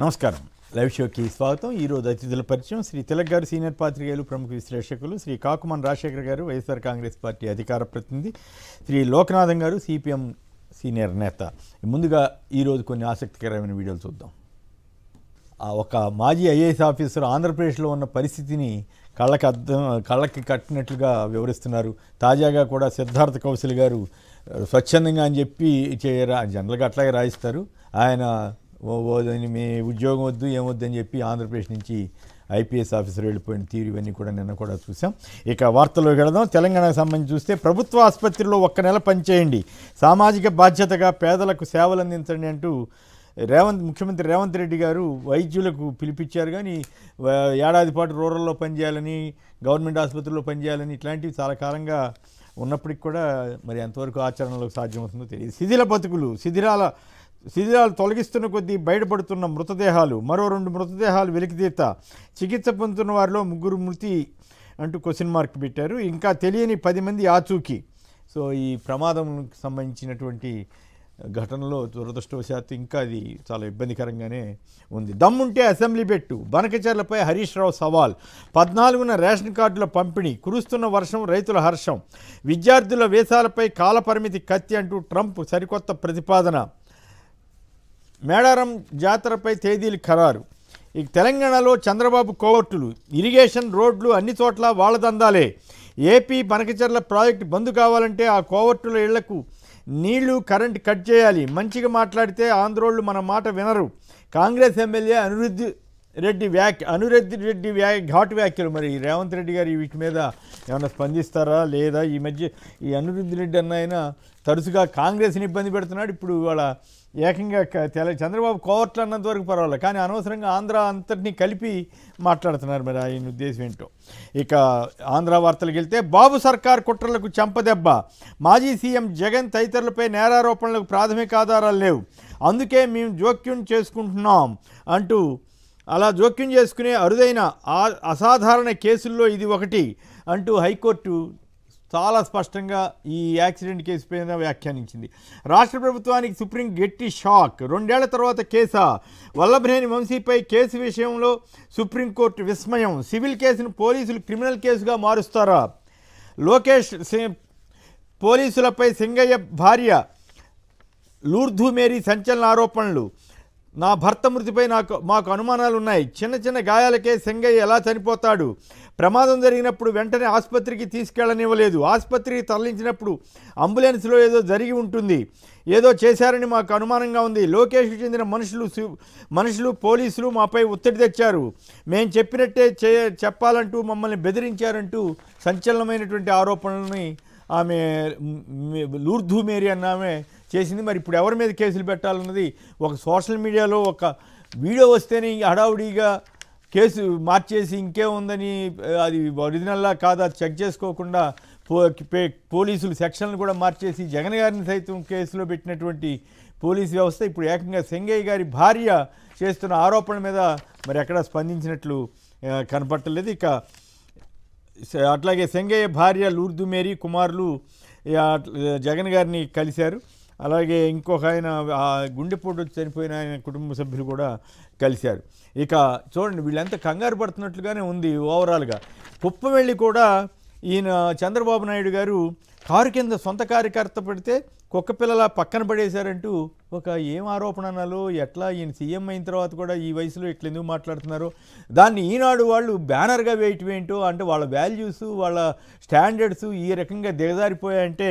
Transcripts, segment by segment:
నమస్కారం. లైవ్ షోకి స్వాగతం. ఈరోజు అతిథుల పరిచయం శ్రీ తిలక్ గారు, సీనియర్ పాత్రికేయులు, ప్రముఖ విశ్లేషకులు, శ్రీ కాకుమాన్ రాజశేఖర్ గారు, వైఎస్ఆర్ కాంగ్రెస్ పార్టీ అధికార ప్రతినిధి, శ్రీ లోకనాథన్ గారు, సిపిఎం సీనియర్ నేత. ముందుగా ఈరోజు కొన్ని ఆసక్తికరమైన వీడియోలు చూద్దాం. ఒక మాజీ ఐఏఎస్ ఆఫీసర్ ఆంధ్రప్రదేశ్లో ఉన్న పరిస్థితిని కళ్ళకి కట్టినట్లుగా వివరిస్తున్నారు. తాజాగా కూడా సిద్ధార్థ కౌశల్ గారు స్వచ్ఛందంగా అని చెప్పి జనరల్గా అట్లాగే రాయిస్తారు. ఆయన మీ ఉద్యోగం వద్దు ఏమొద్దు అని చెప్పి ఆంధ్రప్రదేశ్ నుంచి ఐపీఎస్ ఆఫీసర్ వెళ్ళిపోయిన తీరు ఇవన్నీ కూడా నిన్న కూడా చూసాం. ఇక వార్తల్లోకి వెళదాం. తెలంగాణకు సంబంధించి చూస్తే ప్రభుత్వ ఆసుపత్రిలో 1 నెల పనిచేయండి, సామాజిక బాధ్యతగా పేదలకు సేవలు అందించండి అంటూ ముఖ్యమంత్రి రేవంత్ రెడ్డి గారు వైద్యులకు పిలిపించారు. కానీ ఏడాది పాటు రూరల్లో పనిచేయాలని, గవర్నమెంట్ ఆసుపత్రిలో పనిచేయాలని ఇట్లాంటివి చాలా కాలంగా ఉన్నప్పటికి కూడా మరి ఎంతవరకు ఆచరణలో సాధ్యమవుతుందో తెలియదు. శిథిల బతుకులు, శిథిలాలు తొలగిస్తున్న కొద్దీ బయటపడుతున్న మృతదేహాలు, మరో 2 మృతదేహాలు వెలికితీత, చికిత్స పొందుతున్న వారిలో 3 మృతి అంటూ క్వశ్చన్ మార్క్ పెట్టారు. ఇంకా తెలియని 10 మంది ఆచూకీ. సో ఈ ప్రమాదంకి సంబంధించినటువంటి ఘటనలో దురదృష్టవశాత్తు ఇంకా అది చాలా ఇబ్బందికరంగానే ఉంది. దమ్ముంటే అసెంబ్లీ పెట్టు, బనకచర్లపై హరీష్ రావు సవాల్, 14న రేషన్ కార్డుల పంపిణీ, కురుస్తున్న వర్షం రైతుల హర్షం, విద్యార్థుల వేసాలపై కాలపరిమితి కత్తి అంటూ ట్రంప్ సరికొత్త ప్రతిపాదన, మేడారం జాతరపై తేదీలు ఖరారు. ఇక తెలంగాణలో చంద్రబాబు కోవర్టులు, ఇరిగేషన్, రోడ్లు అన్ని చోట్ల వాళ్ళ దందాలే. ఏపీ బనకచర్ల ప్రాజెక్టు బంద్ కావాలంటే ఆ కోవర్టుల ఇళ్లకు నీళ్లు, కరెంట్ కట్ చేయాలి. మంచిగా మాట్లాడితే ఆంధ్రోళ్ళు మన మాట వినరు. కాంగ్రెస్ ఎమ్మెల్యే అనిరుద్ధ్ రెడ్డి ఘాటు వ్యాఖ్యలు. మరి రేవంత్ రెడ్డి గారు వీటి మీద ఏమైనా స్పందిస్తారా లేదా? ఈ మధ్య ఈ అనిరుద్ధ్ రెడ్డి అన్న ఆయన తరచుగా కాంగ్రెస్ని ఇబ్బంది పెడుతున్నాడు. ఇప్పుడు వాళ్ళ ఏకంగా చంద్రబాబు కోవర్ట్లు అన్నంత వరకు పర్వాలేదు, కానీ అనవసరంగా ఆంధ్ర అంతటినీ కలిపి మాట్లాడుతున్నారు. మరి ఆయన ఉద్దేశం ఏంటో. ఇక ఆంధ్ర వార్తలకు వెళ్తే బాబు సర్కార్ కుట్రలకు చెంపదెబ్బ, మాజీ సీఎం జగన్ తదితరులపై నేరారోపణలకు ప్రాథమిక ఆధారాలు లేవు, అందుకే మేము జోక్యం చేసుకుంటున్నాం అంటూ, అలా జోక్యం చేసుకునే అరుదైన అసాధారణ కేసుల్లో ఇది ఒకటి అంటూ హైకోర్టు చాలా స్పష్టంగా ఈ యాక్సిడెంట్ కేసు పైన వ్యాఖ్యానించింది. రాష్ట్ర ప్రభుత్వానికి సుప్రీం గట్టి షాక్, 2 ఏళ్ల తర్వాత కేసా, వల్లభనేని వంశీపై కేసు విషయంలో సుప్రీంకోర్టు విస్మయం, సివిల్ కేసును పోలీసులు క్రిమినల్ కేసుగా మారుస్తారా, లోకేష్ పోలీసులపై సింగయ్య భార్య లూర్ధు మేరీ సంచలన ఆరోపణలు, నా భర్త మృతిపై మాకు అనుమానాలు ఉన్నాయి, చిన్న గాయాలకే సింగయ్య ఎలా చనిపోతాడు, ప్రమాదం జరిగినప్పుడు వెంటనే ఆసుపత్రికి తీసుకెళ్లనివ్వలేదు, ఆసుపత్రికి తరలించినప్పుడు అంబులెన్స్లో ఏదో జరిగి ఉంటుంది, ఏదో చేశారని మాకు అనుమానంగా ఉంది, లోకేష్కు చెందిన మనుషులు పోలీసులు మాపై ఒత్తిడి తెచ్చారు, మేము చెప్పినట్టే చెప్పాలంటూ మమ్మల్ని బెదిరించారంటూ సంచలనమైనటువంటి ఆరోపణలని ఆమె లూర్ధు మేరీ అన్న ఆమె చేసింది. మరి ఇప్పుడు ఎవరి మీద కేసులు పెట్టాలన్నది ఒక సోషల్ మీడియాలో ఒక వీడియో వస్తేనే హడావుడిగా కేసు మార్చేసి ఇంకేముందని, అది ఒరిజినల్లా కాదా చెక్ చేసుకోకుండా పోలీసులు సెక్షన్లు కూడా మార్చేసి జగన్ గారిని సైతం కేసులో పెట్టినటువంటి పోలీసు వ్యవస్థ ఇప్పుడు ఏకంగా సింగయ్య గారి భార్య చేస్తున్న ఆరోపణ మీద మరి ఎక్కడా స్పందించినట్లు కనపట్టలేదు. ఇక అట్లాగే సింగయ్య భార్య లూర్ధు మేరీ కుమారులు జగన్ గారిని కలిశారు. అలాగే ఇంకొక ఆయన గుండెపోటు చనిపోయిన ఆయన కుటుంబ సభ్యులు కూడా కలిశారు. ఇక చూడండి వీళ్ళంతా కంగారు పడుతున్నట్లుగానే ఉంది ఓవరాల్గా. కుప్పవెళ్ళి కూడా ఈయన చంద్రబాబు నాయుడు గారు కారు కింద సొంత కార్యకర్త పడితే కుక్క పిల్లల పక్కన పడేశారంటూ ఒక ఏం ఆరోపణ అన్నాలో, ఎట్లా ఈయన సీఎం అయిన తర్వాత కూడా ఈ వయసులో ఇట్లా ఎందుకు మాట్లాడుతున్నారో, దాన్ని ఈనాడు వాళ్ళు బ్యానర్గా వేయటం ఏంటో, అంటే వాళ్ళ వాల్యూస్ వాళ్ళ స్టాండర్డ్స్ ఈ రకంగా దిగజారిపోయాయంటే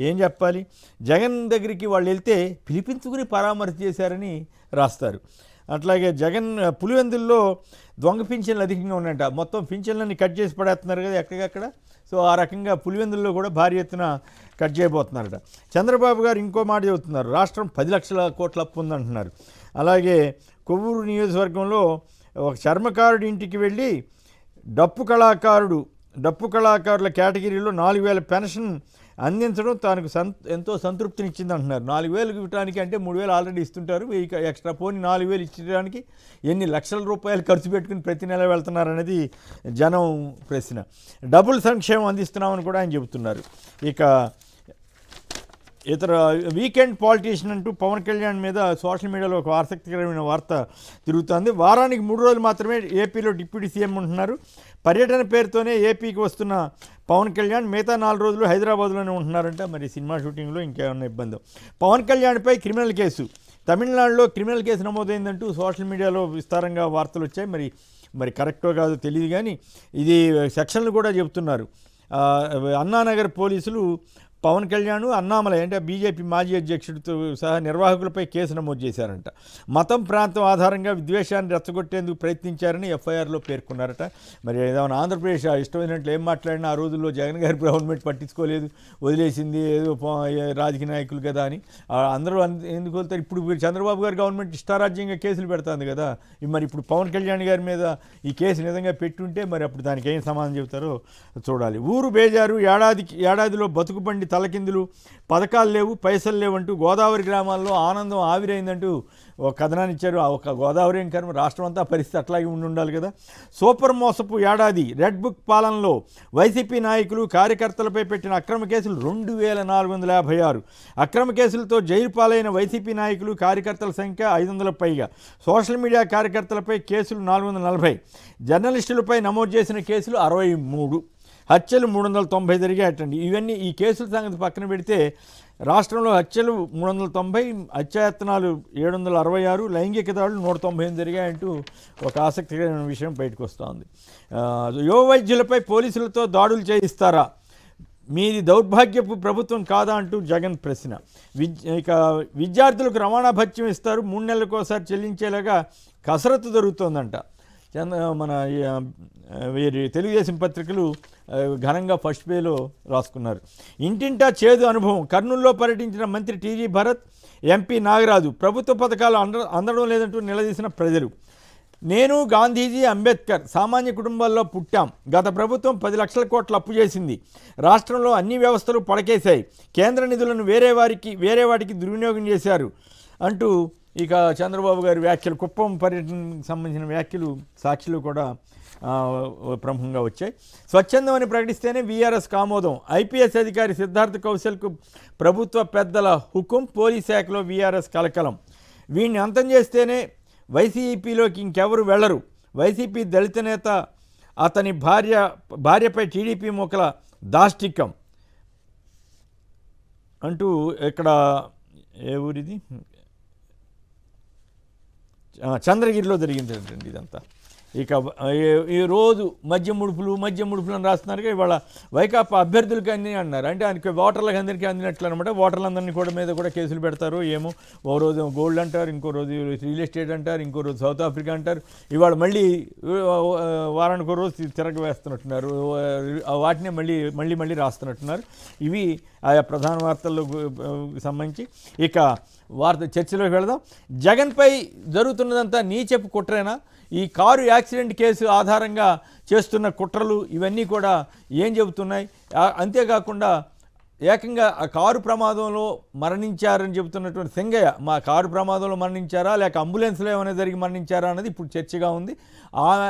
ఏం చెప్పాలి. జగన్ దగ్గరికి వాళ్ళు వెళ్తే పిలిపించుకుని పరామర్శ చేశారని రాస్తారు. అట్లాగే జగన్ పులివెందుల్లో దొంగ పింఛన్లు అధికంగా ఉన్నాయంట, మొత్తం పింఛన్లన్నీ కట్ చేసి పడేస్తున్నారు కదా ఎక్కడికక్కడ. సో ఆ రకంగా పులివెందుల్లో కూడా భారీ ఎత్తున కట్ చేయబోతున్నారట. చంద్రబాబు గారు ఇంకో మాట చెబుతున్నారు, రాష్ట్రం 10 లక్షల కోట్ల అప్పు ఉందంటున్నారు. అలాగే కొవ్వూరు నియోజకవర్గంలో ఒక చర్మకారుడి ఇంటికి వెళ్ళి డప్పు కళాకారుల కేటగిరీలో 4,000 పెన్షన్ అందించడం తనకు ఎంతో సంతృప్తినిచ్చింది అంటున్నారు. 4,000 ఇవ్వడానికి అంటే 3,000 ఆల్రెడీ ఇస్తుంటారు, ఎక్స్ట్రా పోని 4,000 ఇచ్చడానికి ఎన్ని లక్షల రూపాయలు ఖర్చు పెట్టుకుని ప్రతి నెల వెళ్తున్నారనేది జనం ప్రశ్న. డబుల్ సంక్షేమం అందిస్తున్నామని కూడా ఆయన చెబుతున్నారు. ఇక ఇతర వీకెండ్ పాలిటీషియన్ అంటూ పవన్ కళ్యాణ్ మీద సోషల్ మీడియాలో ఒక ఆసక్తికరమైన వార్త తిరుగుతుంది. వారానికి 3 రోజులు మాత్రమే ఏపీలో డిప్యూటీ సీఎం ఉంటున్నారు. పర్యటన పేరుతోనే ఏపీకి వస్తున్న పవన్ కళ్యాణ్ మిగతా 4 రోజులు హైదరాబాద్లోనే ఉంటున్నారంట. మరి సినిమా షూటింగ్లో ఇంకేమన్నా ఇబ్బంది. పవన్ కళ్యాణ్పై క్రిమినల్ కేసు, తమిళనాడులో క్రిమినల్ కేసు నమోదైందంటూ సోషల్ మీడియాలో విస్తారంగా వార్తలు వచ్చాయి. మరి కరెక్టో కాదో తెలియదు, కానీ ఇది సెక్షన్లు కూడా చెబుతున్నారు. అన్నానగర్ పోలీసులు పవన్ కళ్యాణ్, అన్నామలై అంటే బీజేపీ మాజీ అధ్యక్షుడితో సహా నిర్వాహకులపై కేసు నమోదు చేశారంట. మతం, ప్రాంతం ఆధారంగా విద్వేషాన్ని రెచ్చగొట్టేందుకు ప్రయత్నించారని ఎఫ్ఐఆర్లో పేర్కొన్నారట. మరి ఏదైనా ఆంధ్రప్రదేశ్ ఇష్టమైనట్లు ఏం మాట్లాడినా ఆ రోజుల్లో జగన్ గారి గవర్నమెంట్ పట్టించుకోలేదు, వదిలేసింది, ఏదో రాజకీయ నాయకులు కదా అని అందరూ ఎందుకు వెళ్తారు. ఇప్పుడు చంద్రబాబు గారి గవర్నమెంట్ ఇష్టారాజ్యంగా కేసులు పెడుతుంది కదా. మరి ఇప్పుడు పవన్ కళ్యాణ్ గారి మీద ఈ కేసు నిజంగా పెట్టుంటే మరి అప్పుడు దానికి ఏం సమాధానం చెబుతారో చూడాలి. ఊరు బేజారు, ఏడాదిలో బతుకుబండి తలకిందులు, పథకాలు లేవు, పైసలు లేవంటూ గోదావరి గ్రామాల్లో ఆనందం ఆవిరైందంటూ ఒక కథనాన్ని ఇచ్చారు. ఒక గోదావరి ఏం కర్మ, రాష్ట్రం అంతా పరిస్థితి అట్లాగే ఉండాలి కదా. సూపర్ మోసపు ఏడాది, రెడ్ బుక్ పాలనలో వైసీపీ నాయకులు, కార్యకర్తలపై పెట్టిన అక్రమ కేసులు 2456. అక్రమ కేసులతో జైలు పాలైన వైసీపీ నాయకులు, కార్యకర్తల సంఖ్య 500 పైగా. సోషల్ మీడియా కార్యకర్తలపై కేసులు 440. జర్నలిస్టులపై నమోదు చేసిన కేసులు 63. హత్యలు 390 జరిగాయటండి. ఇవన్నీ ఈ కేసుల సంగతి పక్కన పెడితే రాష్ట్రంలో హత్యలు 390, హత్యాయత్నాలు 766, లైంగిక దాడులు 198 జరిగాయంటూ ఒక ఆసక్తికరమైన విషయం బయటకు వస్తోంది. యువ వైద్యులపై పోలీసులతో దాడులు చేయిస్తారా, మీది దౌర్భాగ్యపు ప్రభుత్వం కాదా అంటూ జగన్ ప్రశ్న. ఇక విద్యార్థులకు రవాణా భత్యం ఇస్తారు, 3 నెలలకోసారి చెల్లించేలాగా కసరత్తు జరుగుతోందంట. మన వీరి తెలుగుదేశం పత్రికలు ఘనంగా ఫస్ట్ పేలో రాసుకున్నారు. ఇంటింటా చేదు అనుభవం, కర్నూలులో పర్యటించిన మంత్రి టీజీ భరత్, ఎంపీ నాగరాజు ప్రభుత్వ పథకాలు అందడం లేదంటూ నిలదీసిన ప్రజలు. నేను, గాంధీజీ, అంబేద్కర్ సామాన్య కుటుంబాల్లో పుట్టాం. గత ప్రభుత్వం 10 లక్షల కోట్ల అప్పు చేసింది. రాష్ట్రంలో అన్ని వ్యవస్థలు పడకేశాయి. కేంద్ర నిధులను వేరే వాటికి దుర్వినియోగం చేశారు అంటూ ఇక చంద్రబాబు గారి వ్యాఖ్యలు, కుప్పం పర్యటనకు సంబంధించిన వ్యాఖ్యలు సాక్షిలో కూడా ప్రముఖంగా వచ్చాయి. స్వచ్ఛందం అని ప్రకటిస్తేనే వీఆర్ఎస్కి ఆమోదం, ఐపీఎస్ అధికారి సిద్ధార్థ్ కౌశల్కు ప్రభుత్వ పెద్దల హుకుం, పోలీస్ శాఖలో వీఆర్ఎస్ కలకలం. వీడిని అంతం చేస్తేనే వైసీపీలోకి ఇంకెవరు వెళ్లరు. వైసీపీ దళిత నేత అతని భార్యపై టీడీపీ మొక్కల దాష్టికం అంటూ ఇక్కడ ఏ ఊరిది, చంద్రగిరిలో జరిగిందండి ఇదంతా. ఇక ఈరోజు మద్యం ముడుపులు అని రాస్తున్నారు. ఇవాళ వైకాపా అభ్యర్థులకి అన్నీ అన్నారు. అంటే ఆయనకి ఓటర్లకు అందరికీ అందినట్లు అనమాట. ఓటర్లందరినీ మీద కూడా కేసులు పెడతారు ఏమో. ఓ రోజు గోల్డ్ అంటారు, ఇంకో రోజు రియల్ ఎస్టేట్ అంటారు, ఇంకో రోజు సౌత్ ఆఫ్రికా అంటారు. ఇవాళ మళ్ళీ వారానికి రోజు తిరగవేస్తున్నట్టున్నారు. వాటినే మళ్ళీ రాస్తున్నట్టున్నారు. ఇవి ఆయా ప్రధాన వార్తల్లో సంబంధించి. ఇక చర్చలోకి వెళదాం. జగన్పై జరుగుతున్నదంతా నీచెప్పు కుట్రేనా? ఈ కారు యాక్సిడెంట్ కేసు ఆధారంగా చేస్తున్న కుట్రలు ఇవన్నీ కూడా ఏం చెబుతున్నాయి? అంతేకాకుండా ఏకంగా ఆ కారు ప్రమాదంలో మరణించారని చెబుతున్నటువంటి సింగయ్య, మా కారు ప్రమాదంలో మరణించారా లేక అంబులెన్స్లో ఏమైనా జరిగి మరణించారా అన్నది ఇప్పుడు చర్చగా ఉంది.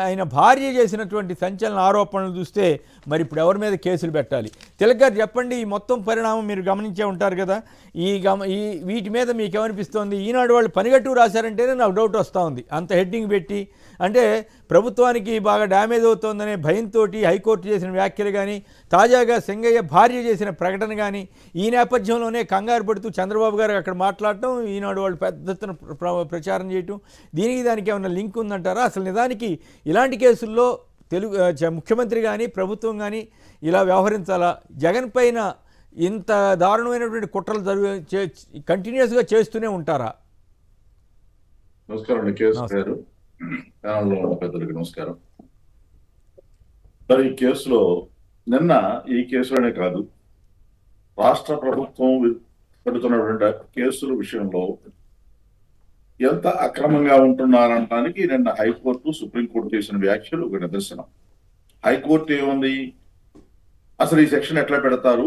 ఆయన భార్య చేసినటువంటి సంచలన ఆరోపణలు చూస్తే మరి ఇప్పుడు ఎవరి మీద కేసులు పెట్టాలి? తిలక్ గారు చెప్పండి, ఈ మొత్తం పరిణామం మీరు గమనించే ఉంటారు కదా. వీటి మీద మీకు ఏమనిపిస్తోంది? ఈనాడు వాళ్ళు పనిగట్టు రాశారంటేనే నాకు డౌట్ వస్తూ ఉంది. అంత హెడ్డింగ్ పెట్టి, అంటే ప్రభుత్వానికి బాగా డ్యామేజ్ అవుతోందనే భయంతో హైకోర్టు చేసిన వ్యాఖ్యలు కానీ, తాజాగా సింగయ్య భార్య చేసిన ప్రకటన కానీ, ఈ నేపథ్యంలోనే కంగారు పడుతూ చంద్రబాబు గారు అక్కడ మాట్లాడటం, ఈనాడు వాళ్ళు పెద్ద ఎత్తున ప్రచారం చేయటం, దానికి ఏమైనా లింక్ ఉందంటారా? అసలు నిజానికి ఇలాంటి కేసుల్లో ముఖ్యమంత్రి కానీ ప్రభుత్వం కానీ ఇలా వ్యవహరించాలా? జగన్ పైన ఇంత దారుణమైనటువంటి కుట్రలు కంటిన్యూస్గా చేస్తూనే ఉంటారా? నమస్కారం గారు, పెద్దలకి నమస్కారం. మరి ఈ కేసులో ఈ కేసులోనే కాదు, రాష్ట్ర ప్రభుత్వం పెడుతున్నటువంటి కేసుల విషయంలో ఎంత అక్రమంగా ఉంటున్నారనడానికి నిన్న హైకోర్టు, సుప్రీంకోర్టు చేసిన వ్యాఖ్యలు ఒక నిదర్శనం. హైకోర్టు ఏముంది, అసలు ఈ సెక్షన్ ఎట్లా పెడతారు?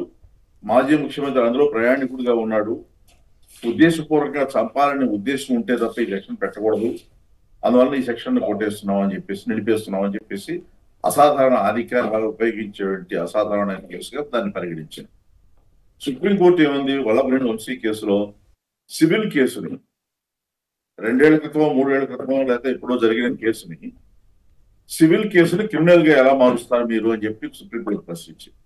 మాజీ ముఖ్యమంత్రి అందులో ప్రయాణికుడిగా ఉన్నాడు, ఉద్దేశపూర్వకంగా చంపాలని ఉద్దేశం ఉంటే తప్ప ఈ సెక్షన్ పెట్టకూడదు, అందువల్ల ఈ సెక్షన్ కొట్టేస్తున్నాం అని చెప్పేసి, నిలిపేస్తున్నాం అని చెప్పేసి అసాధారణ అధికారాలు ఉపయోగించేటువంటి అసాధారణ కేసుగా దాన్ని పరిగణించింది. సుప్రీంకోర్టు ఏమంది వల్లభనేని వంశీ కేసులో సివిల్ కేసుని 2 ఏళ్ల క్రితమో 3 ఏళ్ల క్రితమో లేకపోతే ఎప్పుడో జరిగిన కేసుని సివిల్ కేసుని క్రిమినల్ గా ఎలా మారుస్తారు మీరు అని చెప్పి సుప్రీంకోర్టు ప్రశ్నించింది.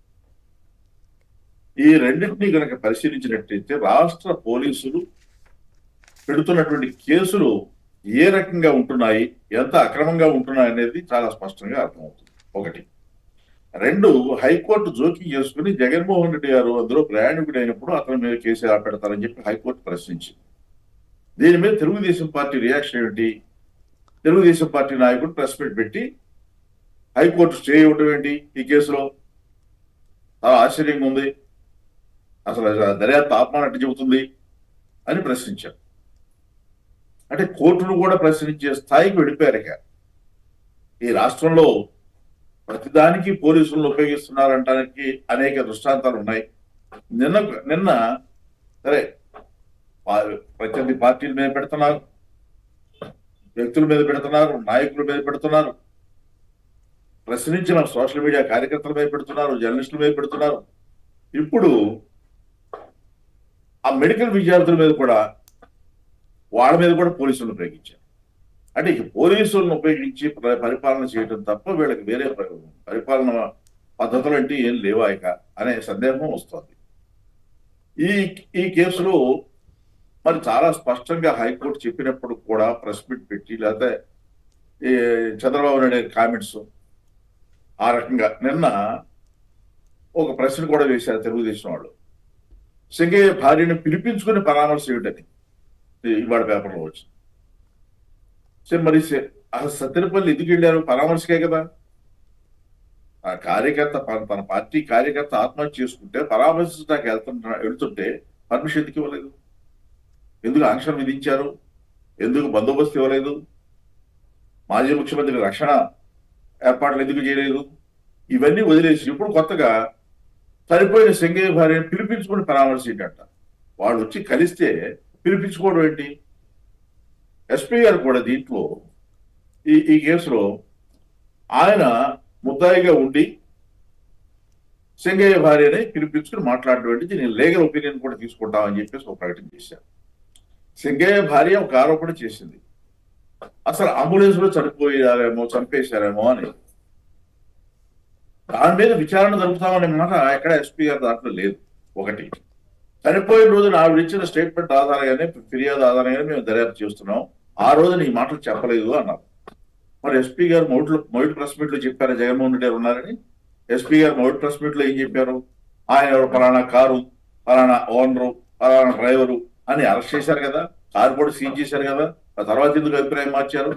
ఈ రెండింటినీ కనుక పరిశీలించినట్టయితే రాష్ట్ర పోలీసులు పెడుతున్నటువంటి కేసులు ఏ రకంగా ఉంటున్నాయి, ఎంత అక్రమంగా ఉంటున్నాయి అనేది చాలా స్పష్టంగా అర్థమవుతుంది. ఒకటి. 2, హైకోర్టు జోక్యం చేసుకుని జగన్మోహన్ రెడ్డి గారు అందులో ప్రయాణికుడు అయినప్పుడు అతని మీద కేసు ఎలా పెడతారని చెప్పి హైకోర్టు ప్రశ్నించింది. దీని మీద తెలుగుదేశం పార్టీ రియాక్షన్ ఏమిటి? తెలుగుదేశం పార్టీ నాయకుడు ప్రెస్ మీట్ పెట్టి హైకోర్టు స్టే ఇవ్వడం ఏంటి ఈ కేసులో? చాలా ఆశ్చర్యంగా ఉంది, అసలు దర్యాప్తు ఆపమానట్టు చెబుతుంది అని ప్రశ్నించారు. అంటే కోర్టును కూడా ప్రశ్నించే స్థాయికి వెళ్ళిపోయారు. ఇక ఈ రాష్ట్రంలో ప్రతిదానికి పోలీసులను ఉపయోగిస్తున్నారంటానికి అనేక దృష్టాంతాలు ఉన్నాయి. నిన్న సరే ప్రత్యర్థి పార్టీల మీద పెడుతున్నారు, వ్యక్తుల మీద పెడుతున్నారు, నాయకుల మీద పెడుతున్నారు, ప్రశ్నించిన సోషల్ మీడియా కార్యకర్తల మీద పెడుతున్నారు, జర్నలిస్టుల మీద పెడుతున్నారు. ఇప్పుడు ఆ మెడికల్ విద్యార్థుల మీద కూడా వాళ్ళ మీద కూడా పోలీసులను ఉపయోగించారు. అంటే ఇక పోలీసులను ఉపయోగించి పరిపాలన చేయడం తప్ప వీళ్ళకి వేరే పరిపాలన పద్ధతులు అంటే ఏం లేవా ఇక అనే సందేహం వస్తుంది. ఈ కేసులో మరి చాలా స్పష్టంగా హైకోర్టు చెప్పినప్పుడు కూడా ప్రెస్ మీట్ పెట్టి లేకపోతే చంద్రబాబు నాయుడు కామెంట్స్ ఆ రకంగా నిన్న ఒక ప్రశ్న కూడా వేశారు తెలుగుదేశం వాళ్ళు. సింగయ్య భార్యను పిలిపించుకుని పరామర్శ ఏమిటని ఇవాళ పేపర్లో వచ్చింది. మరి అసలు సత్తెనపల్లి ఎందుకు వెళ్ళారు? పరామర్శకే కదా. ఆ కార్యకర్త తన పార్టీ కార్యకర్త ఆత్మహత్య చేసుకుంటే పరామర్శించడానికి వెళ్తుంటే పర్మిషన్ ఎందుకు ఇవ్వలేదు? ఎందుకు ఆంక్షలు విధించారు? ఎందుకు బందోబస్తు ఇవ్వలేదు? మాజీ ముఖ్యమంత్రి రక్షణ ఏర్పాట్లు ఎందుకు చేయలేదు? ఇవన్నీ వదిలేసి ఇప్పుడు కొత్తగా చనిపోయిన సింగయ్య భార్యను పిలిపించుకుని పరామర్శించట. వాళ్ళు వచ్చి కలిస్తే పిలిపించుకోవడం ఏంటి? ఎస్పీ గారు కూడా దీంట్లో ఈ కేసులో ఆయన ముద్దాయిగా ఉండి సింగయ్య భార్యని పిలిపించుకుని మాట్లాడడం ఏంటి? దీని లీగల్ ఒపీనియన్ కూడా తీసుకుంటామని చెప్పేసి ఒక ప్రకటన చేశారు. సింగయ్య భార్య ఒక ఆరోపణ చేసింది, అసలు అంబులెన్స్ లో చంపేశారేమో అని. దాని మీద విచారణ జరుపుతామనే మాట ఎక్కడ ఎస్పీ గారు దాంట్లో లేదు. ఒకటి. చనిపోయిన రోజున ఆవిడ ఇచ్చిన స్టేట్మెంట్ ఆధారంగానే, ఫిర్యాదు ఆధారంగానే మేము దర్యాప్తు చేస్తున్నాం, ఆ రోజున ఈ మాటలు చెప్పలేదు అన్నారు. మరి ఎస్పీ గారు మొదటి ప్రెస్ మీట్ లో చెప్పారు జగన్మోహన్ రెడ్డి గారు ఉన్నారని. ఎస్పీ గారు మొదటి ప్రెస్ మీట్ లో ఏం చెప్పారు? ఆయన ఎవరు, ఫలానా కారు, ఫలానా ఓనరు, ఫలానా డ్రైవరు అని అరెస్ట్ చేశారు కదా, కారు కూడా సీజ్ చేశారు కదా. ఆ తర్వాత ఎందుకు అభిప్రాయం మార్చారు?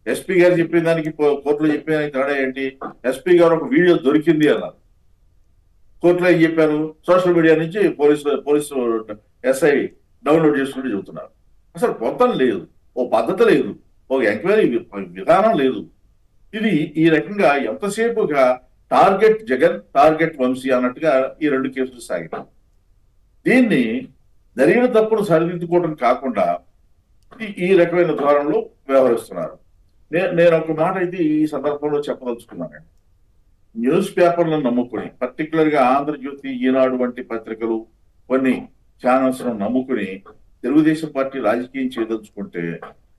ఎస్పీ గారు చెప్పిన దానికి కోర్టులో చెప్పిన దానికి తేడా ఏంటి? ఎస్పీ గారు ఒక వీడియో దొరికింది అన్నారు, కోర్టులో ఏం చెప్పారు? సోషల్ మీడియా నుంచి పోలీసు ఎస్ఐ డౌన్లోడ్ చేసుకుంటూ చెబుతున్నారు. అసలు పొంతం లేదు, ఓ పద్ధతి లేదు, ఒక ఎంక్వైరీ విధానం లేదు. ఇది ఈ రకంగా ఎంతసేపుగా టార్గెట్ జగన్, టార్గెట్ వంశీ అన్నట్టుగా ఈ 2 కేసులు సాగినాయి. దీన్ని జరిగిన తప్పును సరిదిద్దుకోవడం కాకుండా ఈ రకమైన ధోరణిలో వ్యవహరిస్తున్నారు. నేను ఒక మాట అయితే ఈ సందర్భంలో చెప్పదలుచుకున్నానండి. న్యూస్ పేపర్లను నమ్ముకుని, పర్టికులర్ గా ఆంధ్రజ్యోతి, ఈనాడు వంటి పత్రికలు, కొన్ని ఛానల్స్ ను నమ్ముకుని తెలుగుదేశం పార్టీ రాజకీయం చేయదలుచుకుంటే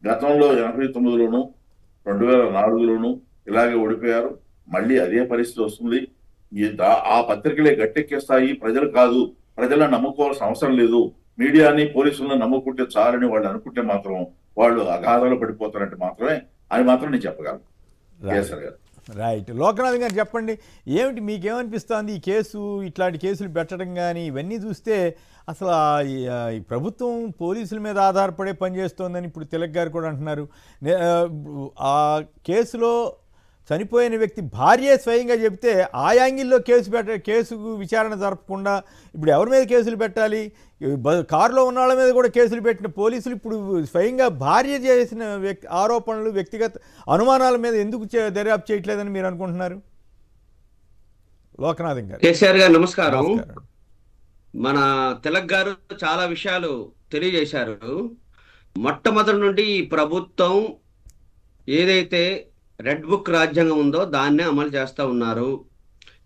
గతంలో 89లోను 2004లోను ఇలాగే ఓడిపోయారు. మళ్ళీ అదే పరిస్థితి వస్తుంది. ఆ పత్రికలే గట్టెక్కేస్తాయి, ప్రజలు కాదు, ప్రజలను నమ్ముకోవాల్సిన అవసరం లేదు, మీడియాని పోలీసులను నమ్ముకుంటే చాలని వాళ్ళు అనుకుంటే మాత్రం వాళ్ళు అగాధంలో పడిపోతారంటే మాత్రమే అని మాత్రం నేను చెప్పగలను. కేసర్ గారు. రైట్. లోకనాథ్ గారు చెప్పండి, ఏమిటి మీకేమనిపిస్తుంది ఈ కేసు, ఇట్లాంటి కేసులు పెట్టడం కానీ ఇవన్నీ చూస్తే? అసలు ఈ ప్రభుత్వం పోలీసుల మీద ఆధారపడే పనిచేస్తోందని ఇప్పుడు తిలక్ గారు కూడా అంటున్నారు. ఆ కేసులో చనిపోయిన వ్యక్తి భార్యే స్వయంగా చెబితే ఆ యాంగిల్లో కేసుకు విచారణ జరపకుండా ఇప్పుడు ఎవరి మీద కేసులు పెట్టాలి? కారులో ఉన్న వాళ్ళ మీద కూడా కేసులు పెట్టిన పోలీసులు ఇప్పుడు స్వయంగా భార్య చేసిన ఆరోపణలు, వ్యక్తిగత అనుమానాల మీద ఎందుకు దర్యాప్తు చేయట్లేదని మీరు అనుకుంటున్నారు? లోకనాథం గారు. కేసీఆర్ గారు నమస్కారం. మన తిలక్ గారు చాలా విషయాలు తెలియజేశారు. మొట్టమొదటి నుండి ఈ ప్రభుత్వం ఏదైతే రెడ్ బుక్ రాజ్యాంగం ఉందో దాన్నే అమలు చేస్తూ ఉన్నారు.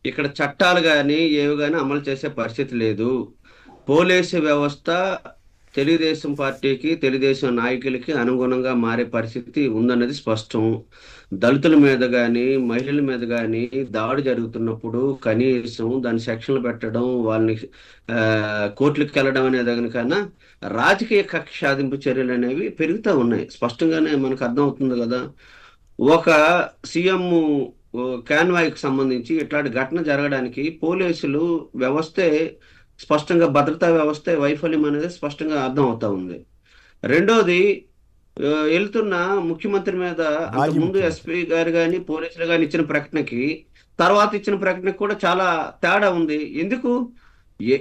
ఇక్కడ చట్టాలు కానీ ఏవి కానీ అమలు చేసే పరిస్థితి లేదు. పోలీసు వ్యవస్థ తెలుగుదేశం పార్టీకి, తెలుగుదేశం నాయకులకి అనుగుణంగా మారే పరిస్థితి ఉందన్నది స్పష్టం. దళితుల మీద కానీ, మహిళల మీద కానీ దాడి జరుగుతున్నప్పుడు కనీసం దాని సెక్షన్లు పెట్టడం, వాళ్ళని కోర్టులకు వెళ్ళడం అనేది కన్నా రాజకీయ కక్ష సాధింపు చర్యలు అనేవి పెరుగుతూ ఉన్నాయి. స్పష్టంగానే మనకు అర్థమవుతుంది కదా. ఒక సీఎం కాన్వాయ్కి సంబంధించి ఇట్లాంటి ఘటన జరగడానికి పోలీసులు వ్యవస్థే స్పష్టంగా, భద్రతా వ్యవస్థ వైఫల్యం అనేది స్పష్టంగా అర్థం అవుతా ఉంది. రెండోది, వెళ్తున్న ముఖ్యమంత్రి మీద అంతకుముందు ఎస్పీ గారు కానీ పోలీసులు కానీ ఇచ్చిన ప్రకటనకి తర్వాత ఇచ్చిన ప్రకటనకి కూడా చాలా తేడా ఉంది. ఎందుకు?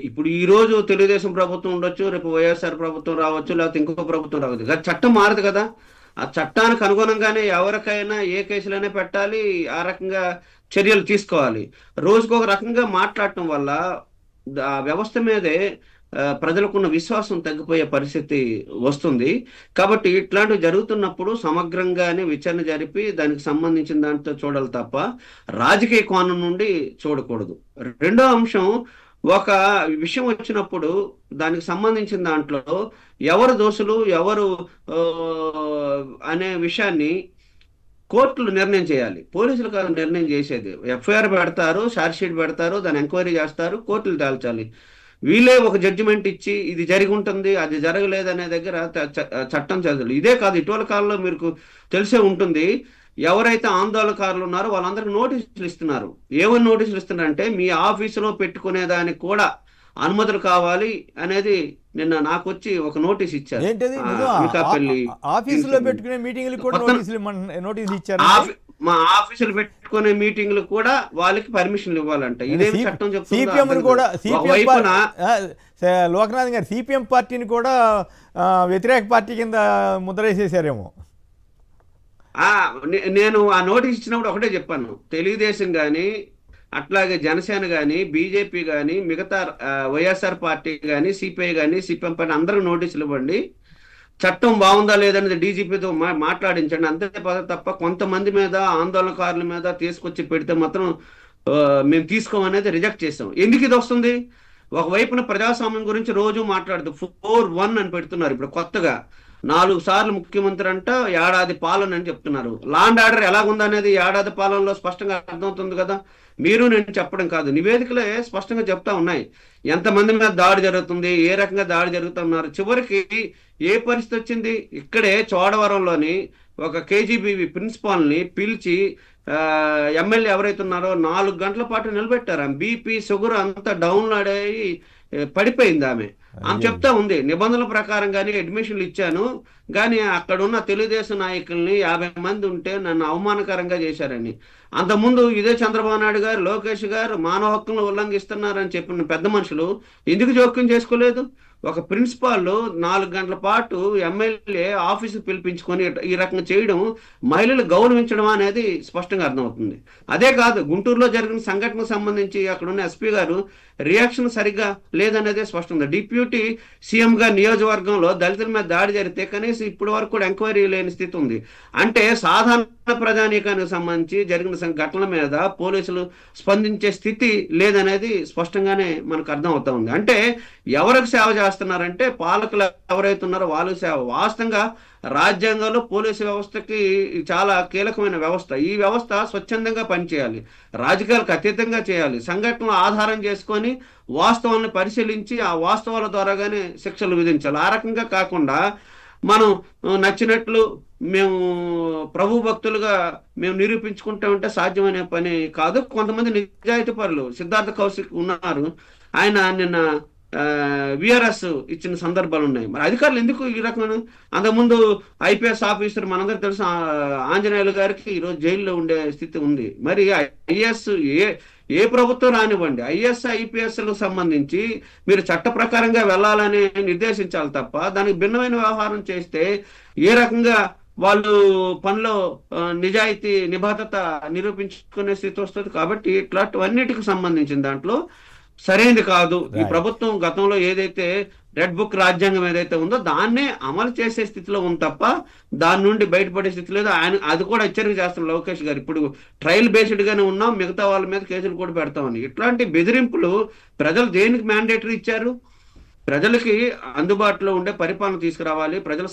ఇప్పుడు ఈ రోజు తెలుగుదేశం ప్రభుత్వం ఉండొచ్చు, రేపు వైఎస్ఆర్ ప్రభుత్వం రావచ్చు, లేకపోతే ఇంకొక ప్రభుత్వం రావచ్చు. చట్టం మారదు కదా. ఆ చట్టానికి అనుగుణంగానే ఎవరికైనా ఏ కేసులైనా పెట్టాలి, ఆ రకంగా చర్యలు తీసుకోవాలి. రోజుకు ఒక రకంగా మాట్లాడటం వల్ల ఆ వ్యవస్థ మీదే ప్రజలకున్న విశ్వాసం తగ్గిపోయే పరిస్థితి వస్తుంది. కాబట్టి ఇట్లాంటివి జరుగుతున్నప్పుడు సమగ్రంగానే విచారణ జరిపి దానికి సంబంధించిన దాంతో చూడాలి తప్ప రాజకీయ కోణం నుండి చూడకూడదు. రెండో అంశం, ఒక విషయం వచ్చినప్పుడు దానికి సంబంధించిన దాంట్లో ఎవరు దోషులు, ఎవరు అనే విషయాన్ని కోర్టులు నిర్ణయం చేయాలి. పోలీసులు కాదు నిర్ణయం చేసేది. ఎఫ్ఐఆర్ పెడతారు, ఛార్జ్ షీట్ పెడతారు, దాన్ని ఎంక్వైరీ చేస్తారు, కోర్టులు తేల్చాలి. వీళ్ళే ఒక జడ్జిమెంట్ ఇచ్చి ఇది జరిగి ఉంటుంది, అది జరగలేదనే దగ్గర చట్టం చదువులు. ఇదే కాదు, ఇటీవల కాలంలో మీకు తెలిసే ఉంటుంది, ఎవరైతే ఆందోళనకారులు ఉన్నారో వాళ్ళందరికీ నోటీసులు ఇస్తున్నారు. ఏమని నోటీసులు ఇస్తున్నారంటే, మీ ఆఫీసులో పెట్టుకునే దానికి కూడా అనుమతులు కావాలి అనేది నిన్న నాకు వచ్చి ఒక నోటీస్ ఇచ్చారు. ఆఫీసులో పెట్టుకునే మీటింగ్లకు కూడా నోటీసులు ఇచ్చారు. మా ఆఫీసులు పెట్టుకునే మీటింగ్లు కూడా వాళ్ళకి పర్మిషన్లు ఇవ్వాలంట. ఇదేమి చట్టం చెప్తుంది? లోకనాథ్ గారు సిపిఎం పార్టీని కూడా వ్యతిరేక పార్టీ కింద ముద్రేసేసారేమో. నేను ఆ నోటీస్ ఇచ్చినప్పుడు ఒకటే చెప్పాను, తెలుగుదేశం కానీ అట్లాగే జనసేన కానీ బీజేపీ కానీ మిగతా వైఎస్ఆర్ పార్టీ కానీ సిపిఐ కానీ సిపిఎం పార్టీ అందరూ నోటీసులు ఇవ్వండి, చట్టం బాగుందా లేదనేది డీజీపీతో మాట్లాడించండి. అంతే తప్ప కొంతమంది మీద, ఆందోళనకారుల మీద తీసుకొచ్చి పెడితే మాత్రం మేము తీసుకోమనేది రిజెక్ట్ చేసాం. ఎందుకు ఇది వస్తుంది? ఒకవైపున ప్రజాస్వామ్యం గురించి రోజు మాట్లాడుతూ 4-1 అని పెడుతున్నారు. ఇప్పుడు కొత్తగా 4 సార్లు ముఖ్యమంత్రి అంట, ఏడాది పాలన అని చెప్తున్నారు. లా అండ్ ఆర్డర్ ఎలాగుందనేది ఏడాది పాలనలో స్పష్టంగా అర్థమవుతుంది కదా. మీరు నేను చెప్పడం కాదు, నివేదికలే స్పష్టంగా చెప్తా ఉన్నాయి ఎంతమంది మీద దాడి జరుగుతుంది, ఏ రకంగా దాడి జరుగుతున్నారు. చివరికి ఏ పరిస్థితి వచ్చింది? ఇక్కడే చోడవరంలోని ఒక కేజీబీవి ప్రిన్సిపాల్ని పిలిచి ఎమ్మెల్యే ఎవరైతే ఉన్నారో 4 గంటల పాటు నిలబెట్టారు. బీపీ షుగర్ అంతా డౌన్ అయ్యి పడిపోయింది ఆమె చెప్తా ఉంది. నిబంధనల ప్రకారంగానే అడ్మిషన్లు ఇచ్చాను, కానీ అక్కడ ఉన్న తెలుగుదేశం నాయకుల్ని 50 మంది ఉంటే నన్ను అవమానకరంగా చేశారని. అంతకుముందు ఇదే చంద్రబాబు నాయుడు గారు, లోకేష్ గారు మానవ హక్కులను ఉల్లంఘిస్తున్నారని చెప్పిన పెద్ద మనుషులు ఎందుకు జోక్యం చేసుకోలేదు? ఒక ప్రిన్సిపాల్ 4 గంటల పాటు ఎమ్మెల్యే ఆఫీసు పిలిపించుకొని ఈ రకంగా చేయడం మహిళలు గౌరవించడం అనేది స్పష్టంగా అర్థమవుతుంది. అదే కాదు, గుంటూరులో జరిగిన సంఘటనకు సంబంధించి అక్కడున్న ఎస్పీ గారు రియాక్షన్ సరిగ్గా లేదనేదే స్పష్టంగా. డిప్యూటీ సీఎంగా నియోజకవర్గంలో దళితుల మీద దాడి జరిగితే కనీసం ఇప్పటి వరకు కూడా ఎంక్వైరీ లేని స్థితి ఉంది. అంటే సాధారణ ప్రజానీకానికి సంబంధించి జరిగిన ఘటనల మీద పోలీసులు స్పందించే స్థితి లేదనేది స్పష్టంగానే మనకు అర్థం అవుతా ఉంది. అంటే ఎవరికి సేవ చేస్తున్నారంటే పాలకులు ఎవరైతే ఉన్నారో వాళ్ళు సేవ. వాస్తవంగా రాజ్యాంగంలో పోలీసు వ్యవస్థకి చాలా కీలకమైన వ్యవస్థ. ఈ వ్యవస్థ స్వచ్ఛందంగా పనిచేయాలి, రాజకీయాలకు అతీతంగా చేయాలి, సంఘటనలు ఆధారం చేసుకొని వాస్తవాలను పరిశీలించి ఆ వాస్తవాల ద్వారాగానే శిక్షలు విధించాలి. ఆ రకంగా కాకుండా మనం నచ్చినట్లు మేము ప్రభు భక్తులుగా మేము నిరూపించుకుంటా ఉంటే సాధ్యమనే పని కాదు. కొంతమంది నిజాయితీ పరులు, సిద్ధార్థ కౌశిక్ ఉన్నారు, ఆయన నిన్న విఆర్ఎస్ ఇచ్చిన సందర్భాలు ఉన్నాయి. మరి అధికారులు ఎందుకు ఈ రకమైన? అంతకుముందు ఐపీఎస్ ఆఫీసర్ మనందరికి తెలుసు ఆంజనేయులు గారికి ఈరోజు జైల్లో ఉండే స్థితి ఉంది. మరి ఐఏఎస్ ఏ ప్రభుత్వం రానివ్వండి, ఐఏఎస్ ఐపీఎస్లకు సంబంధించి మీరు చట్ట ప్రకారంగా వెళ్ళాలని నిర్దేశించాలి తప్ప దానికి భిన్నమైన వ్యవహారం చేస్తే ఏ రకంగా వాళ్ళు పనిలో నిజాయితీ నిబద్ధత నిరూపించుకునే స్థితి వస్తుంది. కాబట్టి ఇట్లాంటివన్నిటికి సంబంధించిన దాంట్లో సరైనది కాదు. ఈ ప్రభుత్వం గతంలో ఏదైతే రెడ్ బుక్ రాజ్యాంగం ఏదైతే ఉందో దాన్నే అమలు చేసే స్థితిలో ఉంది తప్ప దాని నుండి బయటపడే స్థితి లేదు. ఆయన అది కూడా హెచ్చరిక చేస్తున్నారు లోకేష్ గారు. ఇప్పుడు ట్రయల్ బేస్డ్ గానే ఉన్నాం, మిగతా వాళ్ళ మీద కేసులు కూడా పెడతామని. ఇట్లాంటి బెదిరింపులు ప్రజలు దేనికి మ్యాండేటరీ ఇచ్చారు? ప్రజలకి అందుబాటులో ఉండే పరిపాలన తీసుకురావాలి, ప్రజల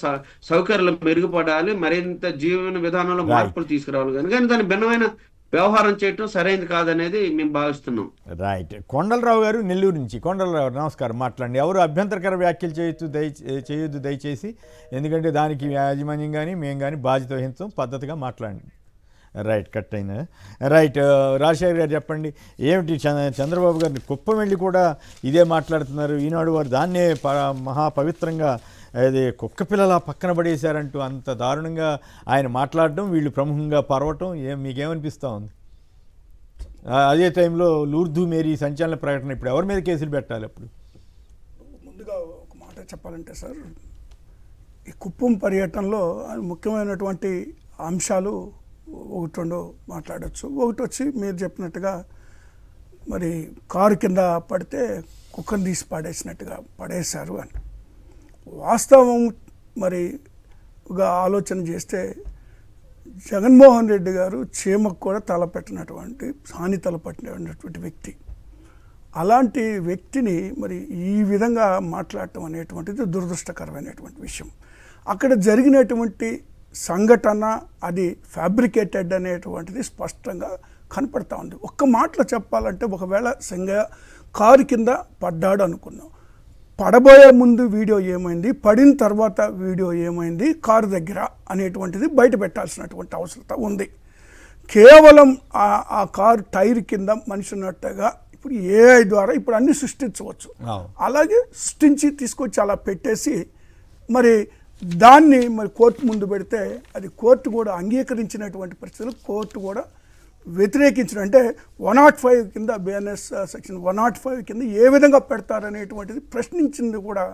సౌకర్యాలు మెరుగుపడాలి, మరింత జీవన విధానంలో మార్పులు తీసుకురావాలి. కానీ దాని భిన్నమైన వ్యవహారం చేయటం సరైనది కాదనేది మేము భావిస్తున్నాం. రైట్. కొండలరావు గారు నెల్లూరు నుంచి. కొండలరావు నమస్కారం, మాట్లాడండి. ఎవరు అభ్యంతరకర వ్యాఖ్యలు చేయొద్దు దయచేసి, ఎందుకంటే దానికి యాజమాన్యం కానీ మేము కానీ బాధ్యత వహించాం. పద్ధతిగా మాట్లాడండి. రైట్, కట్ అయినా. రైట్, రాజశేఖర్ గారు చెప్పండి, ఏమిటి చంద్రబాబు గారిని కుప్పం వెళ్ళి కూడా ఇదే మాట్లాడుతున్నారు. ఈనాడు వారు దాన్నే మహాపవిత్రంగా అది కుక్క పిల్లల పక్కన పడేశారంటూ అంత దారుణంగా ఆయన మాట్లాడడం, వీళ్ళు ప్రముఖంగా పరవటం మీకేమనిపిస్తూ ఉంది? అదే టైంలో లూర్దు మేరీ సంచలన ప్రకటన. ఇప్పుడు ఎవరి మీద కేసులు పెట్టాలి? అప్పుడు ముందుగా ఒక మాట చెప్పాలంటే సార్, ఈ కుప్పం పర్యటనలో ముఖ్యమైనటువంటి అంశాలు ఒకటి రెండు మాట్లాడచ్చు. ఒకటి వచ్చి మీరు చెప్పినట్టుగా మరి కారు కింద పడితే కుక్కను తీసి పడేశారు అని. వాస్తవం మరి ఆలోచన చేస్తే జగన్మోహన్ రెడ్డి గారు చీమకు కూడా తలపెట్టినటువంటి హాని తలపెట్టినటువంటి వ్యక్తి. అలాంటి వ్యక్తిని మరి ఈ విధంగా మాట్లాడటం అనేటువంటిది దురదృష్టకరమైనటువంటి విషయం. అక్కడ జరిగినటువంటి సంఘటన అది ఫ్యాబ్రికేటెడ్ అనేటువంటిది స్పష్టంగా కనపడతా ఉంది. ఒక్క మాటలో చెప్పాలంటే, ఒకవేళ కారు కింద పడ్డాడు అనుకున్నాం, పడబోయే ముందు వీడియో ఏమైంది, పడిన తర్వాత వీడియో ఏమైంది కారు దగ్గర అనేటువంటిది బయట పెట్టాల్సినటువంటి అవసరం ఉంది. కేవలం ఆ కారు టైర్ కింద మనిషి ఉన్నట్టుగా ఇప్పుడు ఏఐ ద్వారా ఇప్పుడు అన్ని సృష్టించవచ్చు. అలాగే సృష్టించి తీసుకొచ్చి అలా పెట్టేసి మరి దాన్ని మరి కోర్టు ముందు పెడితే అది కోర్టు కూడా అంగీకరించినటువంటి పరిస్థితులు, కోర్టు కూడా వ్యతిరేకించిన, అంటే 105 కింద బిఎన్ఎస్ సెక్షన్ 105 కింద ఏ విధంగా పెడతారనేటువంటిది ప్రశ్నించింది కూడా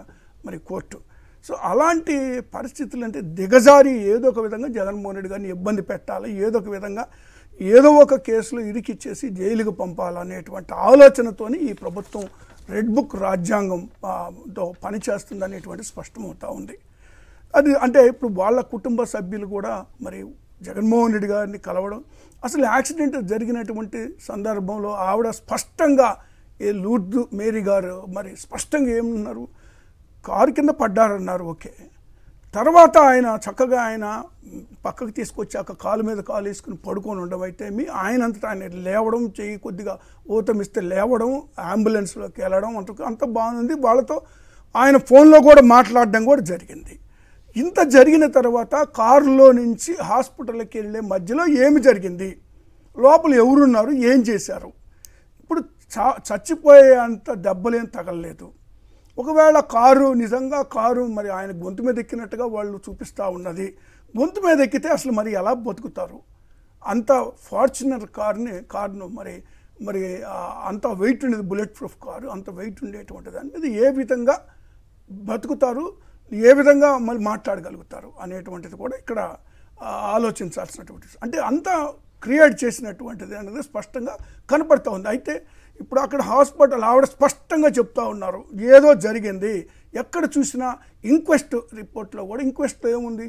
మరి కోర్టు. సో అలాంటి పరిస్థితులు అంటే దిగజారి ఏదో ఒక విధంగా జగన్మోహన్ రెడ్డి గారిని ఇబ్బంది పెట్టాలి, ఏదో ఒక విధంగా ఏదో ఒక కేసులో ఇరికిచ్చేసి జైలుకు పంపాలనేటువంటి ఆలోచనతోని ఈ ప్రభుత్వం రెడ్ బుక్ రాజ్యాంగంతో పనిచేస్తుంది అనేటువంటి స్పష్టమవుతూ ఉంది. అది అంటే ఇప్పుడు వాళ్ళ కుటుంబ సభ్యులు కూడా మరి జగన్మోహన్ రెడ్డి గారిని కలవడం, అసలు యాక్సిడెంట్ జరిగినటువంటి సందర్భంలో ఆవిడ స్పష్టంగా లూర్దు మేరీ గారు మరి స్పష్టంగా ఏమన్నారు, కారు కింద పడ్డారన్నారు. ఓకే, తర్వాత ఆయన చక్కగా ఆయన పక్కకు తీసుకొచ్చాక కాలు మీద కాలు వేసుకుని పడుకొని ఉండవైతే ఆయనంతటా ఆయన లేవడం, చెయ్యి కొద్దిగా ఊతమిస్తే లేవడం, అంబులెన్స్లోకి వెళ్ళడం అంత బాగుంది. వాళ్ళతో ఆయన ఫోన్లో కూడా మాట్లాడడం కూడా జరిగింది. ఇంత జరిగిన తర్వాత కారులో నుంచి హాస్పిటల్కి వెళ్ళే మధ్యలో ఏమి జరిగింది, లోపల ఎవరున్నారు, ఏం చేశారు, ఇప్పుడు చచ్చిపోయే అంత దెబ్బలేం తగలలేదు. ఒకవేళ కారు నిజంగా మరి ఆయన గొంతు మీద ఎక్కినట్టుగా వాళ్ళు చూపిస్తూ ఉన్నది, గొంతు మీద ఎక్కితే అసలు మరి ఎలా బతుకుతారు? అంత ఫార్చునర్ కారును మరి అంత వెయిట్ ఉండేది, బుల్లెట్ ప్రూఫ్ కారు, అంత వెయిట్ ఉండేటువంటి దాని మీద ఏ విధంగా బతుకుతారు, ఏ విధంగా మళ్ళీ మాట్లాడగలుగుతారు అనేటువంటిది కూడా ఇక్కడ ఆలోచించాల్సినటువంటి, అంటే అంత క్రియేట్ చేసినటువంటిది అనేది స్పష్టంగా కనపడుతూ ఉంది. అయితే ఇప్పుడు అక్కడ హాస్పిటల్ ఆవిడ స్పష్టంగా చెప్తా ఉన్నారు ఏదో జరిగింది. ఎక్కడ చూసినా ఇంక్వెస్ట్ రిపోర్ట్లో కూడా ఇంక్వెస్ట్లో ఏముంది,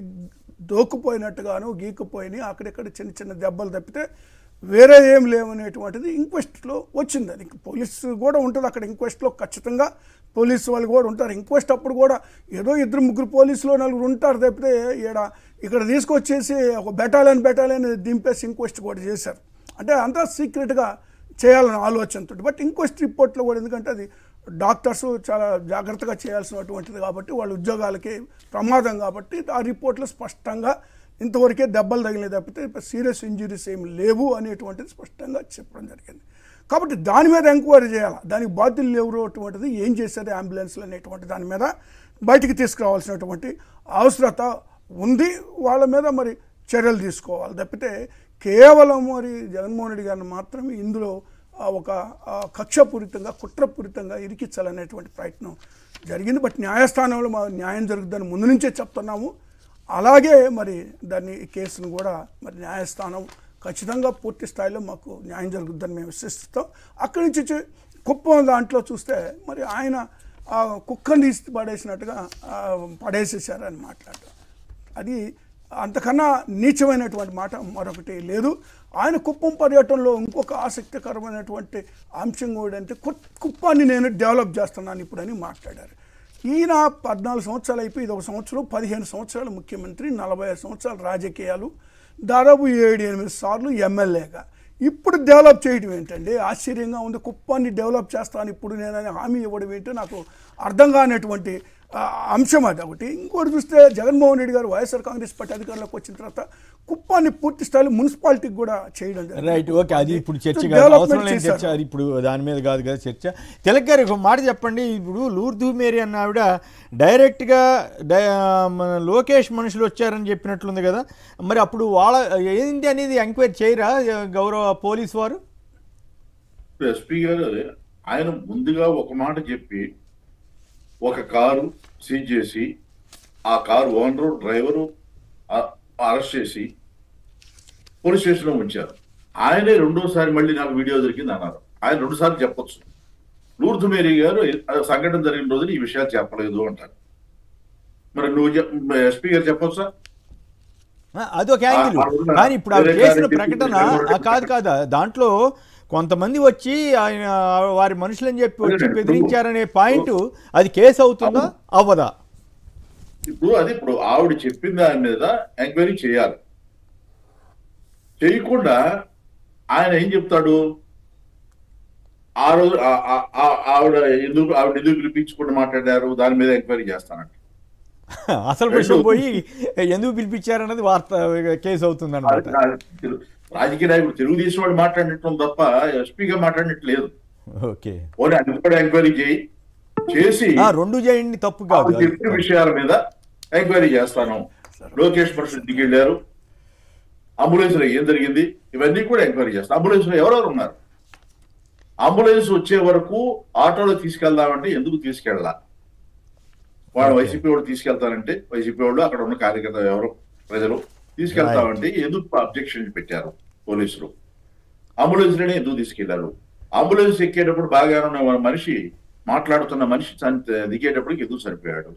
దోక్కుపోయినట్టుగాను గీక్కుపోయినాయి, అక్కడెక్కడ చిన్న చిన్న దెబ్బలు తప్పితే వేరే ఏం లేవనేటువంటిది ఇంక్వెస్ట్లో వచ్చింది. అది పోలీసు కూడా ఉంటుంది అక్కడ ఇంక్వెస్ట్లో, ఖచ్చితంగా పోలీసు వాళ్ళు కూడా ఉంటారు. ఇంక్వెస్ట్ అప్పుడు కూడా ఏదో 2-3 పోలీసులు 4 ఉంటారు తప్పితే ఇక్కడ తీసుకొచ్చేసి ఒక బెటాలియన్ దింపేసి ఇంక్వెస్ట్ కూడా చేశారు. అంటే అంతా సీక్రెట్గా చేయాలని ఆలోచనతో. బట్ ఇంక్వెస్ట్ రిపోర్ట్లో కూడా, ఎందుకంటే అది డాక్టర్స్ చాలా జాగ్రత్తగా చేయాల్సినటువంటిది కాబట్టి వాళ్ళ ఉద్యోగాలకి ప్రమాదం కాబట్టి ఆ రిపోర్ట్లో స్పష్టంగా ఇంతవరకే దెబ్బలు తగిలిన తప్పితే సీరియస్ ఇంజురీస్ ఏమి లేవు అనేటువంటిది స్పష్టంగా చెప్పడం జరిగింది. కాబట్టి దాని మీద ఎంక్వైరీ చేయాలి, దానికి బాధ్యులు ఎవరు అటువంటిది, ఏం చేశారు అంబులెన్స్లు అనేటువంటి దాని మీద బయటికి తీసుకురావాల్సినటువంటి అవసరత ఉంది. వాళ్ళ మీద మరి చర్యలు తీసుకోవాలి తప్పితే కేవలం మరి జగన్మోహన్ రెడ్డి గారిని మాత్రమే ఇందులో ఒక కక్షపూరితంగా కుట్రపూరితంగా ఇరికించాలనేటువంటి ప్రయత్నం జరిగింది. బట్ న్యాయస్థానంలో న్యాయం జరుగుతుందని ముందు నుంచే చెప్తున్నాము. అలాగే మరి దాన్ని కేసును కూడా మరి న్యాయస్థానం ఖచ్చితంగా పూర్తి స్థాయిలో మాకు న్యాయం జరుగుతుందని మేము విశ్వసిస్తాం. అక్కడి నుంచి కుప్పం దాంట్లో చూస్తే మరి ఆయన కుక్కని తీసి పడేసినట్టుగా పడేసేసారని మాట్లాడటం, అది అంతకన్నా నీచమైనటువంటి మాట మరొకటి లేదు. ఆయన కుప్పం పర్యటనలో ఇంకొక ఆసక్తికరమైనటువంటి అంశం కూడా అంటే కుప్పాన్ని నేను డెవలప్ చేస్తున్నాను ఇప్పుడని మాట్లాడారు. ఈయన 14 సంవత్సరాలు అయిపోయి ఇది 1 సంవత్సరం, 15 సంవత్సరాలు ముఖ్యమంత్రి, 45 సంవత్సరాలు రాజకీయాలు, దాదాపు 7-8 సార్లు ఎమ్మెల్యేగా. ఇప్పుడు డెవలప్ చేయడం ఏంటండి? ఆశ్చర్యంగా ఉంది. కుప్పాన్ని డెవలప్ చేస్తాను ఇప్పుడు నేనని హామీ ఇవ్వడం ఏంటో నాకు అర్థం కానటువంటి అంశం అది ఒకటి. ఇంకోటి చూస్తే జగన్మోహన్ రెడ్డి గారు వైఎస్ఆర్ కాంగ్రెస్ పార్టీ అధికారంలోకి వచ్చిన తర్వాత కుప్పాన్ని పూర్తి స్థాయిలో మున్సిపాలిటీకి కూడా చేయడం జరిగింది. రైట్, ఓకే, అది ఇప్పుడు చర్చ కాదు, అవసరం లేని చర్చ, అది ఇప్పుడు దాని మీద కాదు కదా చర్చ. తిలక్ గారు ఒక మాట చెప్పండి, ఇప్పుడు లూర్దు మేరీ అన్న ఆవిడ డైరెక్ట్గా మన లోకేష్ మనుషులు వచ్చారని చెప్పినట్లుంది కదా, మరి అప్పుడు వాళ్ళ ఏంటి అనేది ఎంక్వైరీ చేయరా గౌరవ పోలీసు వారు? ఎస్పీ గారు ఆయన ముందుగా ఒక మాట చెప్పి ఒక కారు సీజ్ చేసి ఆ కారు ఓనరు డ్రైవరు అరెస్ట్ చేసి పోలీస్ స్టేషన్లో ఉంచారు. ఆయనే రెండోసారి మళ్ళీ నాకు వీడియో దొరికింది అన్నారు. ఆయన 2 సార్లు చెప్పొచ్చు. లూర్దు మేరీ గారు సంఘటన జరిగిన రోజున ఈ విషయాలు చెప్పలేదు అంటారు. మరి నువ్వు ఎస్పీ గారు చెప్పొచ్చా? అదొక యాంగిల్. కానీ ఇప్పుడు ఆ చేసిన ప్రకటన కాదు, దాంట్లో కొంతమంది వచ్చి ఆయన వారి మనుషులని చెప్పి వచ్చి బెదిరించారనే పాయింట్, అది కేసు అవుతుందా అవ్వదా? ఇప్పుడు ఆవిడ చెప్పిన దాని మీద ఎంక్వైరీ చేయాలి. చేయకుండా ఆయన ఏం చెప్తాడు, ఆ రోజు ఆవిడ ఎందుకు పిలిపించకుండా మాట్లాడారు దాని మీద ఎంక్వైరీ చేస్తానంట. అసలు విషయం పోయి ఎందుకు పిలిపించారన్నది వార్త కేసు అవుతుంది అన్నమాట. రాజకీయ నాయకుడు తెలుగుదేశం వాడు మాట్లాడినట్టు తప్ప ఎస్పీగా మాట్లాడినట్టు లేదు. ఓకే, ఓన్లీ అది కూడా ఎంక్వైరీ చేసి 2 చేయండి, తప్పు కాదు. చెప్పిన విషయాల మీద ఎంక్వైరీ చేస్తాను. లోకేష్ మనుషులు దిగిళ్ళారు, అంబులెన్స్ లో ఏం జరిగింది ఇవన్నీ కూడా ఎంక్వైరీ చేస్తాను. అంబులెన్స్ లో ఎవరెవరు ఉన్నారు, అంబులెన్స్ వచ్చే వరకు ఆటోలో తీసుకెళ్దామంటే ఎందుకు తీసుకెళ్ళా? వాడు వైసీపీ వాడు తీసుకెళ్తానంటే వైసీపీ వాళ్ళు అక్కడ ఉన్న కార్యకర్త ఎవరు ప్రజలు తీసుకెళ్తామంటే ఎందుకు అబ్జెక్షన్ పెట్టారు పోలీసులు? అంబులెన్స్ లోనే ఎందుకు తీసుకెళ్లారు? అంబులెన్స్ ఎక్కేటప్పుడు బాగా ఉన్న మనిషి మాట్లాడుతున్న మనిషి దిగేటప్పటికి ఎందుకు సరిపోయాడు?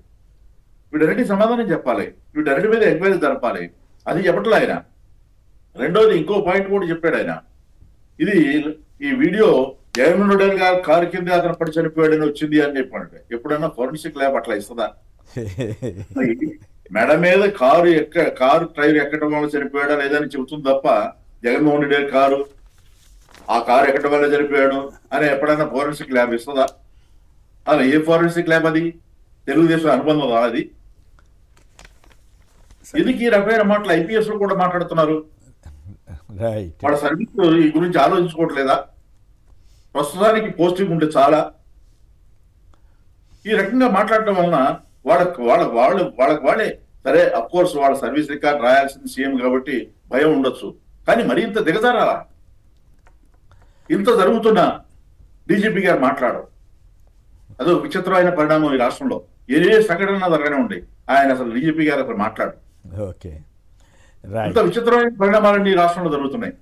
వీటన్నిటి సమాధానం చెప్పాలి, వీటన్నిటి మీద ఎంక్వైరీ జరపాలి. అది చెప్పట్లే ఆయన. రెండోది ఇంకో పాయింట్ కూడా చెప్పాడు ఆయన, ఇది ఈ వీడియో జగన్మోహన్ రెడ్డి గారు కారు కింద అతను పడి చనిపోయాడని వచ్చింది అని చెప్పాడు. ఎప్పుడన్నా ఫోరెన్సిక్ ల్యాబ్ అట్లా ఇస్తుందా? మెడ మీద కారు డ్రైవర్ ఎక్కడం వల్ల చనిపోయాడా లేదని చెబుతుంది తప్ప జగన్మోహన్ రెడ్డి గారి కారు ఆ కారు ఎక్కడం వల్ల చనిపోయాడు అని ఎప్పుడైనా ఫోరెన్సిక్ ల్యాబ్ ఇస్తుందా? అలా ఏ ఫోరెన్సిక్ ల్యాబ్ అది? తెలుగుదేశం అనుబంధం అది. ఎందుకు ఈ రకమైన మాటలు ఐపీఎస్ లో కూడా మాట్లాడుతున్నారు? వాళ్ళ సర్వీస్ ఈ గురించి ఆలోచించుకోవట్లేదా? ప్రస్తుతానికి పోస్టింగ్ ఉంటే చాలా. ఈ రకంగా మాట్లాడటం వలన వాళ్ళే సరే, అఫ్ కోర్స్ వాళ్ళ సర్వీస్ రికార్డ్ రాయాల్సింది సీఎం కాబట్టి భయం ఉండొచ్చు, కానీ మరి ఇంత దిగజారాలా? ఇంత జరుగుతున్నా డీజీపీ గారు మాట్లాడరు. అదో విచిత్రమైన పరిణామం ఈ రాష్ట్రంలో. ఏ సంఘటన జరగనే ఉండే ఆయన అసలు డీజీపీ గారు అసలు మాట్లాడు. ఇంత విచిత్రమైన పరిణామాలన్నీ ఈ రాష్ట్రంలో జరుగుతున్నాయి.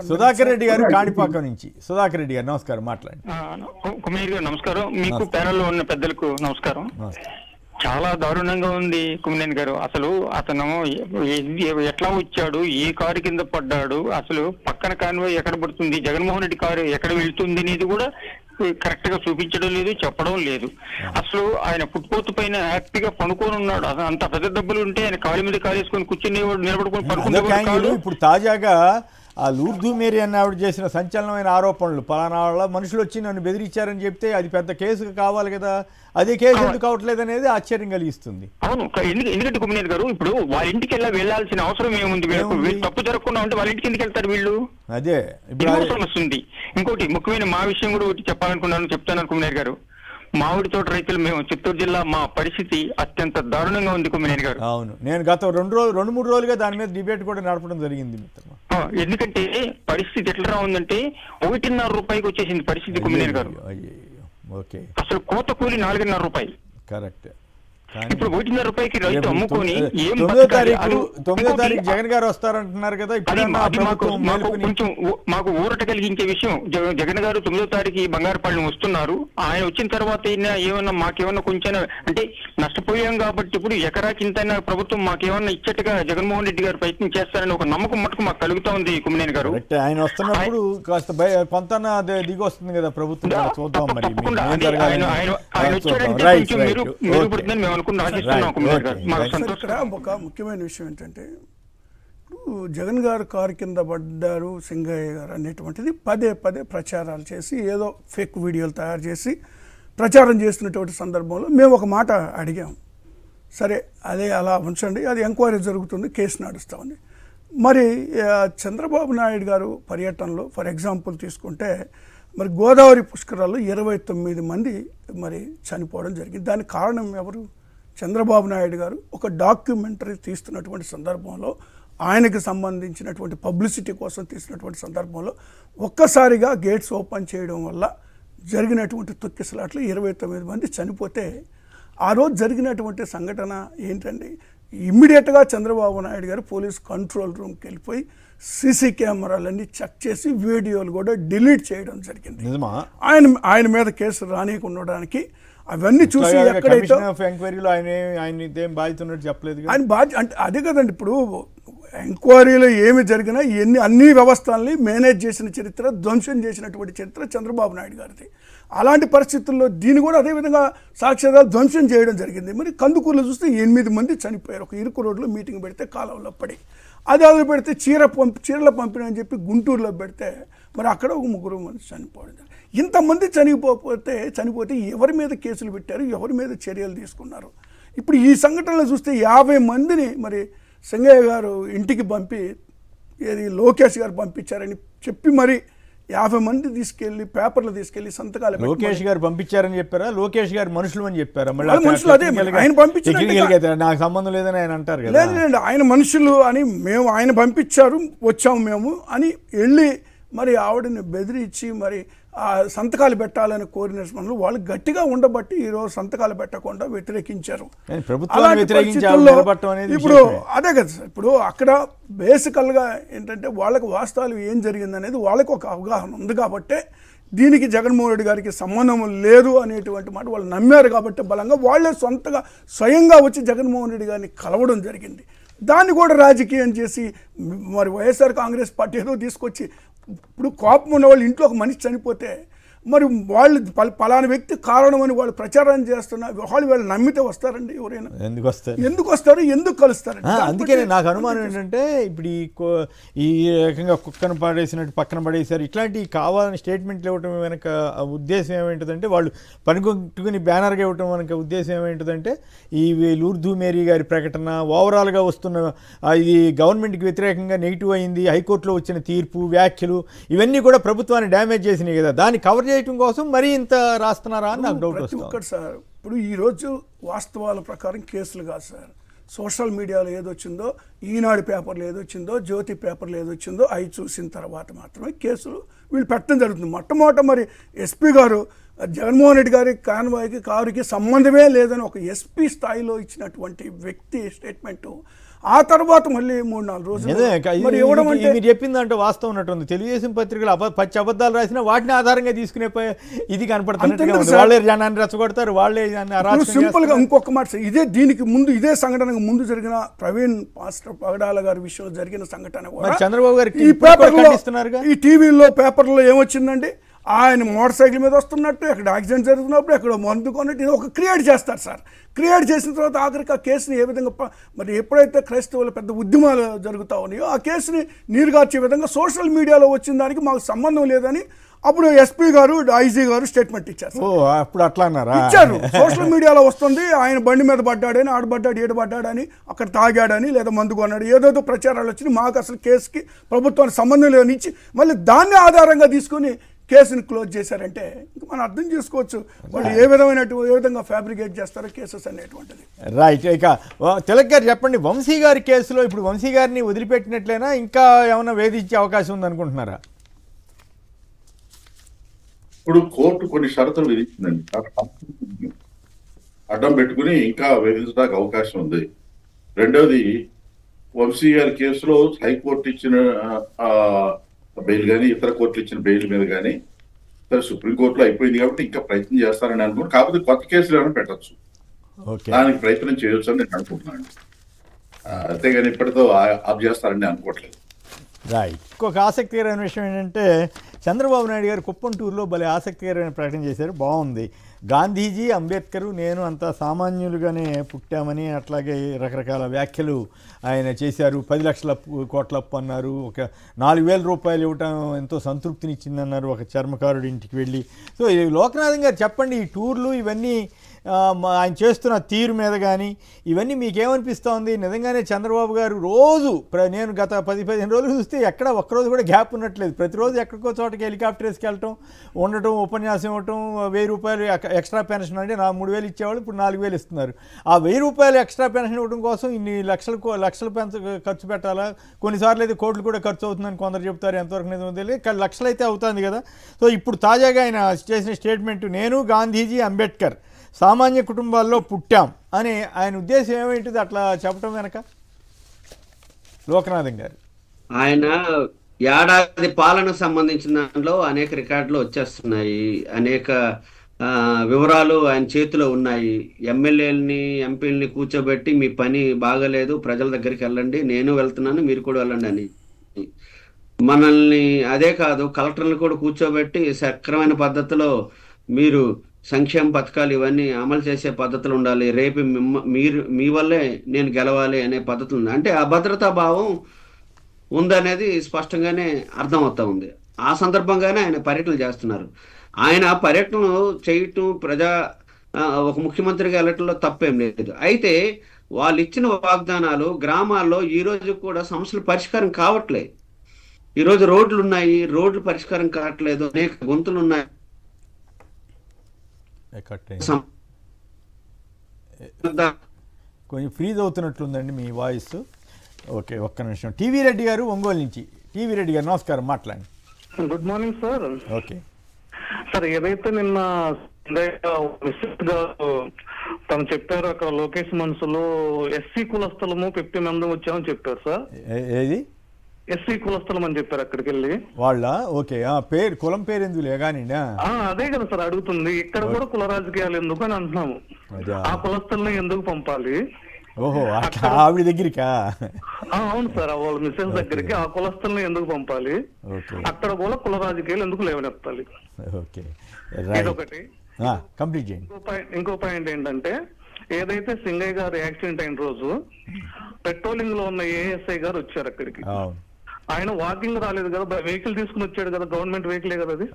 సుధాకర్ రెడ్డి గారు కాణిపాకం నుంచి. సుధాకర్ రెడ్డి గారు నమస్కారం, మాట్లాడండి. కుమార్ గారు నమస్కారం. మీకు ప్యానెల్లో ఉన్న పెద్దలకు నమస్కారం. చాలా దారుణంగా ఉంది కుమినేని గారు. అసలు అతను ఎట్లా వచ్చాడు, ఏ కారు కింద పడ్డాడు, అసలు పక్కన కాన్వాయ్ ఎక్కడ పడుతుంది, జగన్మోహన్ రెడ్డి కారు ఎక్కడ వెళ్తుంది అనేది కూడా కరెక్ట్ గా చూపించడం లేదు, చెప్పడం లేదు. అసలు ఆయన ఫుట్పాత్ పైన హ్యాపీగా పనుకొని ఉన్నాడు. అంత పెద్ద డబ్బులు ఉంటే ఆయన కాలు మీద కాలు వేసుకొని కూర్చొని నిలబడుకొని పడుకునే. ఇప్పుడు తాజాగా ఆ లూర్దు మేరీ అన్న ఆవిడ చేసిన సంచలనమైన ఆరోపణలు, పలానా వాళ్ళ మనుషులు వచ్చి నన్ను బెదిరించారని చెప్తే అది పెద్ద కేసు కావాలి కదా, అదే కేసు ఎందుకు కావట్లేదు అనేది ఆశ్చర్యం కలిగిస్తుంది. అవును, ఎందుకంటే కుమినేని గారు ఇప్పుడు వాళ్ళ ఇంటికి వెళ్ళాల్సిన అవసరం ఏముంది? తప్పు జరగకుండా ఉంటే వాళ్ళ ఇంటికి ఎందుకు వెళ్తారు వీళ్ళు? అదే సమస్య ఉంది. ఇంకోటి ముఖ్యమైన మా విషయం కూడా ఒకటి చెప్పాలనుకున్నాను, చెప్తాను కుమినేని గారు. మామిడి తోట రైతులు మేము చిత్తూరు జిల్లా, మా పరిస్థితి అత్యంత దారుణంగా ఉంది కుమినేని గారు. అవును, నేను గత 2-3 రోజులుగా దాని మీద డిబేట్ కూడా నడపడం జరిగింది మిత్రమా. ఎందుకంటే పరిస్థితి ఎట్లా ఉందంటే 1.5 రూపాయికి వచ్చేసింది పరిస్థితి కుమినేని గారు. అసలు కోత కూలి 4.5 రూపాయలు. కరెక్ట్. ఇప్పుడు 1.5 రూపాయకి రైతు అమ్ముకొని ఏం 9వ బతకాలి? తారీఖు జగన్ గారు వస్తారంటున్నారు కదా, ఇప్పుడు మాకు ఊరట కలిగించే విషయం. జగన్ గారు 9వ తారీఖు బంగారుపాలెం వస్తున్నారు. ఆయన వచ్చిన తర్వాత ఏమన్నా మాకేమన్నా కొంచెం అంటే నష్టపోయాం కాబట్టి ఇప్పుడు ఎకరాకి ఇంతైనా ప్రభుత్వం మాకేమన్నా ఇచ్చట్టుగా జగన్మోహన్ రెడ్డి గారు ప్రయత్నం చేస్తారని ఒక నమ్మకం మటుకు మాకు కలుగుతా ఉంది కుమ్మినేని గారు. ఆయన వస్తున్నప్పుడు కాస్త కొంత దిగి వస్తుంది కదా ప్రభుత్వం, చూద్దాం మరి. ఆయన వచ్చాడంటే కొంచెం మెరుగుపడుతుందని మేము ఇక్కడ ఒక ముఖ్యమైన విషయం ఏంటంటే, ఇప్పుడు జగన్ గారు కారు కింద పడ్డారు సింగయ్య గారు అనేటువంటిది పదే పదే ప్రచారాలు చేసి ఏదో ఫేక్ వీడియోలు తయారు చేసి ప్రచారం చేస్తున్నటువంటి సందర్భంలో మేము ఒక మాట అడిగాం. సరే అదే అలా ఉంచండి, అది ఎంక్వైరీ జరుగుతుంది, కేసు నడుస్తామని. మరి చంద్రబాబు నాయుడు గారు పర్యటనలో ఫర్ ఎగ్జాంపుల్ తీసుకుంటే మరి గోదావరి పుష్కరాల్లో 29 మంది మరి చనిపోవడం జరిగింది. దానికి కారణం ఎవరు? చంద్రబాబు నాయుడు గారు ఒక డాక్యుమెంటరీ తీస్తున్నటువంటి సందర్భంలో, ఆయనకు సంబంధించినటువంటి పబ్లిసిటీ కోసం తీసినటువంటి సందర్భంలో ఒక్కసారిగా గేట్స్ ఓపెన్ చేయడం వల్ల జరిగినటువంటి తొక్కిసలాట్లు 29 మంది చనిపోతే, ఆ రోజు జరిగినటువంటి సంఘటన ఏంటండి? ఇమ్మీడియట్గా చంద్రబాబు నాయుడు గారు పోలీస్ కంట్రోల్ రూమ్కి వెళ్ళిపోయి సీసీ కెమెరాలన్నీ చెక్ చేసి వీడియోలు కూడా డిలీట్ చేయడం జరిగింది. ఆయన మీద కేసు రానియకుండడానికి అవన్నీ చూసి ఎక్కడైతే ఆయన బాధ్యత అంటే అదే కదండి. ఇప్పుడు ఎంక్వైరీలో ఏమి జరిగినా అన్ని వ్యవస్థల్ని మేనేజ్ చేసిన చరిత్ర, ధ్వంసం చేసినటువంటి చరిత్ర చంద్రబాబు నాయుడు గారిది. అలాంటి పరిస్థితుల్లో దీన్ని కూడా అదేవిధంగా సాక్ష్యాధారాలు ధ్వంసం చేయడం జరిగింది. మరి కందుకూరులో చూస్తే 8 మంది చనిపోయారు. ఒక ఇరుకు రోడ్లో మీటింగ్ పెడితే కాలంలో పడి, అది అదులు పెడితే చీరల పంపిణీ అని చెప్పి గుంటూరులో పెడితే మరి అక్కడ ఒక 3 మంది చనిపోవడం. ఇంతమంది చనిపోతే ఎవరి మీద కేసులు పెట్టారు, ఎవరి మీద చర్యలు తీసుకున్నారు? ఇప్పుడు ఈ సంఘటనలో చూస్తే 50 మందిని మరి సింగయ్య గారు ఇంటికి పంపి లోకేష్ గారు పంపించారని చెప్పి మరి 50 మంది తీసుకెళ్లి పేపర్లు తీసుకెళ్లి సంతకాలు లోకేష్ గారు పంపించారని చెప్పారా, లోకేష్ గారు మనుషులు అని చెప్పారా? మనుషులు అదే ఆయన పంపించారు, నాకు సంబంధం లేదని ఆయన అంటారు కదా. లేదండి, ఆయన మనుషులు అని మేము ఆయన పంపించారు వచ్చాము మేము అని వెళ్ళి మరి ఆవిడని బెదిరించి మరి సంతకాలు పెట్టాలని కోరిన వాళ్ళు గట్టిగా ఉండబట్టి ఈరోజు సంతకాలు పెట్టకుండా వ్యతిరేకించారు. ఇప్పుడు అదే కదా సార్, ఇప్పుడు అక్కడ బేసికల్గా ఏంటంటే వాళ్ళకి వాస్తవాలు ఏం జరిగింది అనేది వాళ్ళకి ఒక అవగాహన ఉంది కాబట్టే దీనికి జగన్మోహన్ రెడ్డి గారికి సంబంధం లేదు అనేటువంటి మాట వాళ్ళు నమ్మారు కాబట్టి బలంగా వాళ్ళే స్వయంగా వచ్చి జగన్మోహన్ రెడ్డి గారిని కలవడం జరిగింది. దాన్ని కూడా రాజకీయం చేసి మరి వైఎస్ఆర్ కాంగ్రెస్ పార్టీ ఏదో తీసుకొచ్చి, ఇప్పుడు కోపం ఉన్న వాళ్ళు ఇంట్లో ఒక మనిషి చనిపోతే మరి వాళ్ళు పలానా వ్యక్తి కారణం అని వాళ్ళు ప్రచారం చేస్తున్న వాళ్ళు నమ్మితే వస్తారండి ఎవరైనా? ఎందుకు వస్తారు, ఎందుకు కలుస్తారండి? అందుకే నాకు అనుమానం ఏంటంటే ఇప్పుడు ఈ రకంగా కుక్కను పడేసినట్టు పక్కన పడేసారు ఇట్లాంటివి కావాలని స్టేట్మెంట్లు ఇవ్వటం వెనక ఉద్దేశం ఏమేంటిదంటే, వాళ్ళు పనికొట్టుకుని బ్యానర్గా ఇవ్వటం వెనక ఉద్దేశం ఏమేంటిదంటే, ఈ లూర్దు మేరీ గారి ప్రకటన ఓవరాల్గా వస్తున్న ఇది గవర్నమెంట్కి వ్యతిరేకంగా నెగిటివ్ అయింది, హైకోర్టులో వచ్చిన తీర్పు వ్యాఖ్యలు ఇవన్నీ కూడా ప్రభుత్వాన్ని డ్యామేజ్ చేసినాయి కదా, దాన్ని కవర్ చేయడం కోసం మరీ ఇంత రాస్తున్నారా అని నాకు డౌట్ వస్తుంది సార్. ఇప్పుడు ఈరోజు వాస్తవాల ప్రకారం కేసులు కాదు సార్, సోషల్ మీడియాలో ఏదొచ్చిందో, ఈనాడు పేపర్లో ఏదొచ్చిందో, జ్యోతి పేపర్లో ఏదొచ్చిందో అవి చూసిన తర్వాత మాత్రమే కేసులు వీళ్ళు పెట్టడం జరుగుతుంది. మొట్టమొదట మరి ఎస్పీ గారు జగన్మోహన్ రెడ్డి గారి కాన్వాయ్కి కారుకి సంబంధమే లేదని ఒక ఎస్పీ స్థాయిలో ఇచ్చినటువంటి వ్యక్తి స్టేట్మెంటు, ఆ తర్వాత మళ్ళీ 3-4 రోజులు మీరు చెప్పిందంటే వాస్తవం ఉన్నట్టుంది. తెలుగుదేశం పత్రికలు పచ్చి అబద్ధాలు రాసినా వాటిని ఆధారంగా తీసుకునే ఇది కనపడుతుంది. వాళ్ళే జనాన్ని రెచ్చగొడతారు, వాళ్ళే సింపుల్ గా. ఇంకొక మాట, దీనికి ముందు ఇదే సంఘటనకు ముందు జరిగిన ప్రవీణ్ మాస్టర్ పగడాల గారి విషయంలో జరిగిన సంఘటన చంద్రబాబు గారు ఈ టీవీలో పేపర్లో ఏమొచ్చిందండి, ఆయన మోటార్ సైకిల్ మీద వస్తున్నట్టు, ఎక్కడ యాక్సిడెంట్ జరుగుతున్నప్పుడు ఎక్కడ మందు కొన్నట్టు ఇది ఒక క్రియేట్ చేస్తారు సార్. క్రియేట్ చేసిన తర్వాత ఆఖరికి ఆ కేసుని ఏ విధంగా మరి ఎప్పుడైతే క్రైస్తవుల పెద్ద ఉద్యమాలు జరుగుతూ ఉన్నాయో ఆ కేసుని నీరుగార్చే విధంగా సోషల్ మీడియాలో వచ్చిన దానికి మాకు సంబంధం లేదని అప్పుడు ఎస్పీ గారు ఐజీ గారు స్టేట్మెంట్ ఇచ్చారు. అప్పుడు అట్లా ఇచ్చారు. సోషల్ మీడియాలో వస్తుంది ఆయన బండి మీద పడ్డాడని, ఆడబడ్డాడు ఏడబడ్డాడని, అక్కడ తాగాడని లేదా మందు కొన్నాడు ఏదేదో ప్రచారాలు వచ్చి మాకు అసలు కేసుకి ప్రభుత్వానికి సంబంధం లేదని ఇచ్చి మళ్ళీ దాన్ని ఆధారంగా తీసుకుని కేసుని క్లోజ్ చేశారంటే మనం అర్థం చేసుకోవచ్చు వాళ్ళు ఏ విధంగా ఫ్యాబ్రికేట్ చేస్తారో కేసెస్ అనేటువంటిది. రైట్. ఇక తిలక్ గారు చెప్పండి, వంశీ గారి కేసులో ఇప్పుడు వంశీ గారిని వదిలిపెట్టినట్లయినా ఇంకా ఏమైనా వేధించే అవకాశం ఉందనుకుంటున్నారా? ఇప్పుడు కోర్టు కొన్ని షరతులు విధించిందండి. అడ్డం పెట్టుకుని ఇంకా వేధించడానికి అవకాశం ఉంది. రెండోది, వంశీ గారి కేసులో హైకోర్టు ఇచ్చిన బెయిల్ కానీ ఇతర కోర్టులు ఇచ్చిన బెయిల్ మీద కానీ సుప్రీంకోర్టులో అయిపోయింది కాబట్టి ఇంకా ప్రయత్నం చేస్తారని అనుకుంటున్నాను. కాకపోతే కొత్త కేసులు ఏమైనా పెట్టచ్చు, దానికి ప్రయత్నం చేయొచ్చు అని నేను అనుకుంటున్నాను. అంతేగాని ఇప్పటితో ఆఫ్ చేస్తారని అనుకోవట్లేదు. రైట్. ఇంకొక ఆసక్తికరమైన విషయం ఏంటంటే చంద్రబాబు నాయుడు గారు కుప్పం టూర్లో భలే ఆసక్తికరమైన ప్రకటన చేశారు, బాగుంది. గాంధీజీ, అంబేద్కర్, నేను అంతా సామాన్యులుగానే పుట్టామని అట్లాగే రకరకాల వ్యాఖ్యలు ఆయన చేశారు. 10 లక్షల కోట్ల అప్పు అన్నారు, ఒక 4,000 రూపాయలు ఇవ్వటం ఎంతో సంతృప్తినిచ్చిందన్నారు ఒక చర్మకారుడి ఇంటికి వెళ్ళి. సో లోకనాథన్ గారు చెప్పండి, ఈ టూర్లు ఇవన్నీ ఆయన చేస్తున్న తీరు మీద కానీ ఇవన్నీ మీకేమనిపిస్తోంది? నిజంగానే చంద్రబాబు గారు రోజు నేను గత 10-15 రోజులు చూస్తే ఎక్కడ ఒక్కరోజు కూడా గ్యాప్ ఉన్నట్లేదు. ప్రతిరోజు ఎక్కడికో చోటకి హెలికాప్టర్ వేసుకెళ్ళటం, ఉండటం, ఉపన్యాసం ఇవ్వటం, 1,000 రూపాయలు ఎక్స్ట్రా పెన్షన్ అంటే 3,000 ఇచ్చేవాళ్ళు, ఇప్పుడు 4,000 ఇస్తున్నారు. ఆ 1,000 రూపాయలు ఎక్స్ట్రా పెన్షన్ ఇవ్వడం కోసం ఇన్ని లక్షలు ఖర్చు పెట్టాలా? కొన్నిసార్లు అయితే కోట్లు కూడా ఖర్చు అవుతుందని కొందరు చెప్తారు, ఎంతవరకు నిజమో తెలియదు, కానీ లక్షలు అయితే అవుతుంది కదా. సో ఇప్పుడు తాజాగా ఆయన చేసిన స్టేట్మెంట్, నేను గాంధీజీ, అంబేద్కర్ సామాన్య కుటుంబాల్లో పుట్టాం అని ఆయన ఉద్దేశం ఏమిటిది అట్లా చెప్పడం వెనక? లోకనాథన్ గారు ఆయన ఏడాది పాలనకు సంబంధించిన దాంట్లో అనేక రికార్డులు వచ్చేస్తున్నాయి, అనేక వివరాలు ఆయన చేతిలో ఉన్నాయి. ఎమ్మెల్యేలని, ఎంపీలని కూర్చోబెట్టి మీ పని బాగలేదు, ప్రజల దగ్గరికి వెళ్ళండి, నేను వెళ్తున్నాను, మీరు కూడా వెళ్ళండి అని. మనల్ని అదే కాదు, కలెక్టర్లను కూడా కూర్చోబెట్టి సక్రమైన పద్ధతిలో మీరు సంక్షేమ పథకాలు ఇవన్నీ అమలు చేసే పద్ధతులు ఉండాలి, రేపు మీ వల్లే నేను గెలవాలి అనే పద్ధతులు ఉన్నాయి. అంటే అభద్రతా భావం ఉందనేది స్పష్టంగానే అర్థమవుతా ఉంది. ఆ సందర్భంగానే ఆయన పర్యటనలు చేస్తున్నారు. ఆయన పర్యటనలు చేయటం, ఒక ముఖ్యమంత్రిగా వెళ్ళటంలో తప్పేం లేదు. అయితే వాళ్ళు ఇచ్చిన వాగ్దానాలు గ్రామాల్లో ఈ రోజు కూడా సమస్యలు పరిష్కారం కావట్లేదు. ఈరోజు రోడ్లు ఉన్నాయి, రోడ్లు పరిష్కారం కావట్లేదు, అనేక గొంతులు ఉన్నాయి. కొంచెం ఫ్రీజ్ అవుతున్నట్లుందండి మీ వాయిస్. ఓకే, ఒక్క నిమిషం. టీవీ రెడ్డి గారు ఒంగోలు నుంచి. టీవీ రెడ్డి గారు నమస్కారం, మాట్లాడండి. Good morning sir. Okay sir, ఏదైతే నిన్న తను చెప్పారు అక్కడ లోకేష్ మనసులో ఎస్సీ కులస్థలము 50 మంది వచ్చామని చెప్పారు సార్. ఏది ఎస్సీ కులస్థలం అని చెప్పారు అక్కడికి వెళ్ళి వాళ్ళ? ఓకే, పేరు కులం పేరు ఎందుకు లేగాని అదే కదా సార్ అడుగుతుంది. ఇక్కడ కూడా కుల రాజకీయాలు ఎందుకు అని అంటున్నాము. ఆ కులస్థలని ఎందుకు పంపాలి? ఓహో, ఆవిడ దగ్గరికా? అవును సార్, వాళ్ళ మిస్సెస్ దగ్గరికి ఆ కులస్థలని ఎందుకు పంపాలి? అక్కడ కూడా కుల రాజకీయాలు ఎందుకు లేవనెత్తాలి? ఇదొకటి. ఇంకో పాయింట్ ఏంటంటే, ఏదైతే సింగయ్య గారు యాక్సిడెంట్ అయిన రోజు పెట్రోలింగ్ లో ఉన్న ఏఎస్ఐ గారు వచ్చారు అక్కడికి. ఆయన వాకింగ్ రాలేదు కదా, వెహికల్ తీసుకుని వచ్చాడు కదా, గవర్నమెంట్ వెహికలే కదా అది.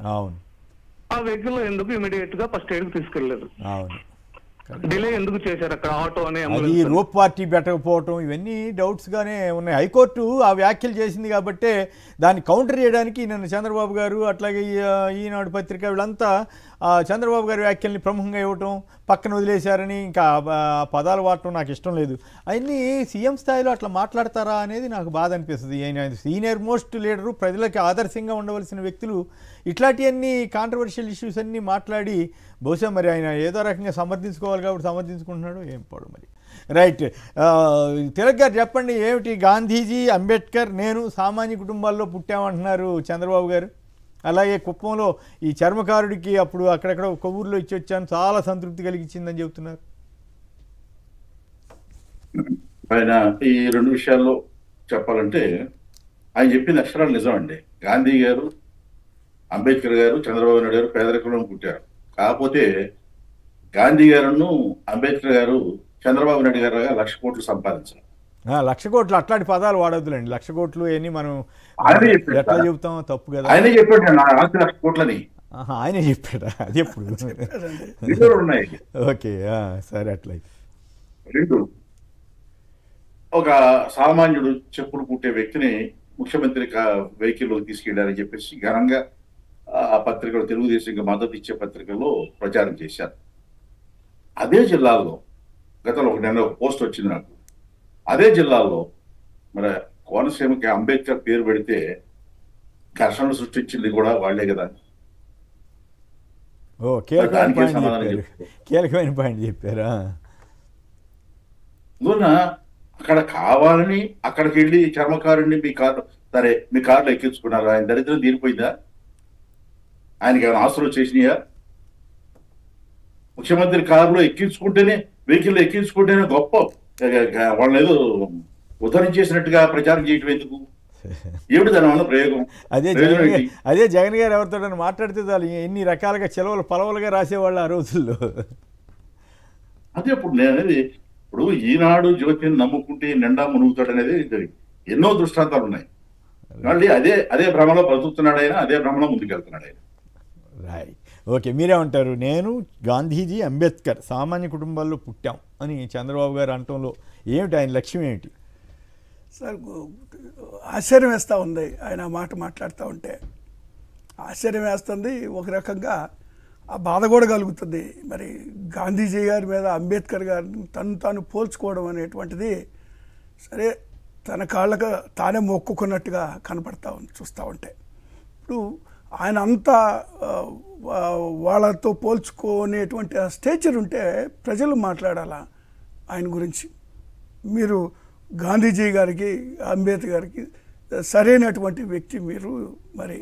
ఆ వెహికల్ లో ఎందుకు ఇమీడియట్ గా ఫస్ట్ ఎయిడ్ తీసుకెళ్లేదు? డిలే ఎందుకు చేశారు అక్కడ ఆటో అనే? అది రోప్ పార్టీ పెట్టకపోవటం ఇవన్నీ డౌట్స్ గానే ఉన్నాయి. హైకోర్టు ఆ వ్యాఖ్యలు చేసింది కాబట్టి దాన్ని కౌంటర్ చేయడానికి నిన్న చంద్రబాబు గారు అట్లాగే ఈనాడు పత్రిక వీళ్ళంతా చంద్రబాబు గారి వ్యాఖ్యల్ని ప్రముఖంగా ఇవ్వటం, పక్కన వదిలేశారని ఇంకా పదాలు వాడటం నాకు ఇష్టం లేదు. అవన్నీ సీఎం స్థాయిలో అట్లా మాట్లాడతారా అనేది నాకు బాధ అనిపిస్తుంది. ఆయన సీనియర్ మోస్ట్ లీడరు, ప్రజలకి ఆదర్శంగా ఉండవలసిన వ్యక్తులు ఇట్లాంటివన్నీ కాంట్రవర్షియల్ ఇష్యూస్ అన్నీ మాట్లాడి బహుశా మరి ఆయన ఏదో రకంగా సమర్థించుకోవాలి కాబట్టి సమర్థించుకుంటున్నాడు, ఏం పడు మరి. రైట్. తిలక్ గారు చెప్పండి, ఏమిటి గాంధీజీ, అంబేద్కర్, నేను సామాన్య కుటుంబాల్లో పుట్టామంటున్నారు చంద్రబాబు గారు. అలాగే కుప్పంలో ఈ చర్మకారుడికి అప్పుడు అక్కడెక్కడ కొవ్వూరులో ఇచ్చి వచ్చాను, చాలా సంతృప్తి కలిగించిందని చెబుతున్నారు. ఆయన ఈ 2 విషయాల్లో చెప్పాలంటే ఆయన చెప్పిన అక్షరాలు నిజం అండి. గాంధీ గారు, అంబేద్కర్ గారు, చంద్రబాబు నాయుడు గారు పేదరికంలో పుట్టారు. కాకపోతే గాంధీ గారును అంబేద్కర్ గారు చంద్రబాబు నాయుడు గారు 1,00,000 కోట్లు సంపాదించారు. 1,00,000 కోట్లు అట్లాంటి పదాలు వాడొద్దులేండి. 1,00,000 కోట్లు అని మనం ఎట్లా చెబుతాం? తప్పు కదా. ఆయనే చెప్పాడు 1,00,000 కోట్లని. ఆయనే చెప్పాడా? అది ఎప్పుడు? ఉన్నాయి. ఓకే, సరే. అట్లయితే 2, ఒక సామాన్యుడు చెప్పులు కుట్టే వ్యక్తిని ముఖ్యమంత్రి వెహికల్లో తీసుకెళ్లారని చెప్పేసి ఘనంగా ఆ పత్రికలో, తెలుగుదేశం మద్దతు ఇచ్చే పత్రికల్లో ప్రచారం చేశారు. అదే జిల్లాలో గతంలో ఒక పోస్ట్ వచ్చింది నాకు. అదే జిల్లాలో మరి కోనసీమకి అంబేద్కర్ పేరు పెడితే ఘర్షణలు సృష్టించింది కూడా వాళ్లే కదా. కీలకమైన దానికే పాయింట్ సమాధానం చెప్పారు, చెప్పు. కీలకమైన పాయింట్ చెప్పారా? అందువలన అక్కడ కావాలని అక్కడికి వెళ్ళి చర్మకారుడిని మీ కారు, సరే మీ కారులో ఎక్కించుకున్నారు, ఆయన దరిద్రం తీరిపోయిందా? ఆయనకి ఏమైనా ఆస్తులు వచ్చేసినాయా? ముఖ్యమంత్రి కారులో ఎక్కించుకుంటేనే, వెహికల్లో ఎక్కించుకుంటేనే గొప్ప, వాళ్ళని ఏదో ఉద్ధరించేసినట్టుగా ప్రచారం చేయటం ఎందుకు? ఏమిటి దాని వల్ల ప్రయోగం? అదే జగన్ గారు ఎవరితో మాట్లాడితే చాలు ఎన్ని రకాలుగా చెలవలు పలవలుగా రాసేవాళ్ళు ఆ రోజుల్లో. అదే ఇప్పుడు నేను అనేది, ఇప్పుడు ఈనాడు జ్యోతిని నమ్ముకుంటే నిండా మునుగుతాడు అనేది ఎన్నో దృష్టాంతాలు ఉన్నాయి. మళ్ళీ అదే భ్రమలో బ్రతుకుతున్నాడు ఆయన, అదే భ్రమలో ముందుకెళ్తున్నాడు ఆయన. Right, okay. మీరేమంటారు? నేను గాంధీజీ, అంబేద్కర్ సామాన్య కుటుంబాల్లో పుట్టాం అని చంద్రబాబు గారు అనటంలో ఏమిటి ఆయన లక్ష్యం ఏమిటి? సార్ ఆశ్చర్యం వేస్తూ ఉంది ఆయన మాట మాట్లాడుతూ ఉంటే. ఆశ్చర్యం వేస్తుంది, ఒక రకంగా ఆ బాధ కూడా కలుగుతుంది. మరి గాంధీజీ గారి మీద అంబేద్కర్ గారిని తాను పోల్చుకోవడం అనేటువంటిది సరే తన కాళ్ళకు తానే మొక్కుకున్నట్టుగా కనపడతా ఉంది చూస్తూ ఉంటే. ఇప్పుడు ఆయన అంతా వాళ్ళతో పోల్చుకునేటువంటి ఆ స్టేచర్ ఉంటే ప్రజలు మాట్లాడాలా ఆయన గురించి. మీరు గాంధీజీ గారికి, అంబేద్కర్ గారికి సరైనటువంటి వ్యక్తి మీరు. మరి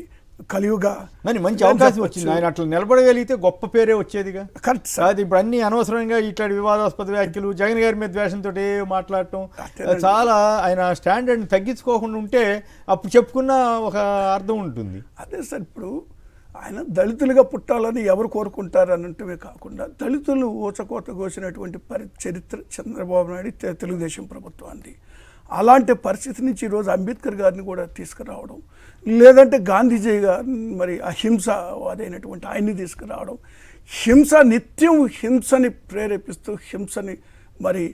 కలియుగ మరి మంచి అవకాశం వచ్చింది, ఆయన అట్లా నిలబడగలిగితే గొప్ప పేరే వచ్చేదిగా. Correct sir. అది ఇప్పుడు అన్ని అనవసరంగా ఇట్లాంటి వివాదాస్పద వ్యాఖ్యలు, జగన్ గారి మీద ద్వేషంతో మాట్లాడటం, చాలా ఆయన స్టాండర్డ్ని తగ్గించుకోకుండా ఉంటే అప్పుడు చెప్పుకున్న ఒక అర్థం ఉంటుంది. అదే సార్, ఇప్పుడు ఆయన దళితులుగా పుట్టాలని ఎవరు కోరుకుంటారు అన్నట్టువే కాకుండా దళితులు ఊచకోత కోసినటువంటి చరిత్ర చంద్రబాబు నాయుడు తెలుగుదేశం ప్రభుత్వాన్ని. అలాంటి పరిస్థితి నుంచి ఈరోజు అంబేద్కర్ గారిని కూడా తీసుకురావడం, లేదంటే గాంధీజీ గారిని మరి అహింసవాదైనటువంటి ఆయన్ని తీసుకురావడం, నిత్యం హింసని ప్రేరేపిస్తూ హింసని మరి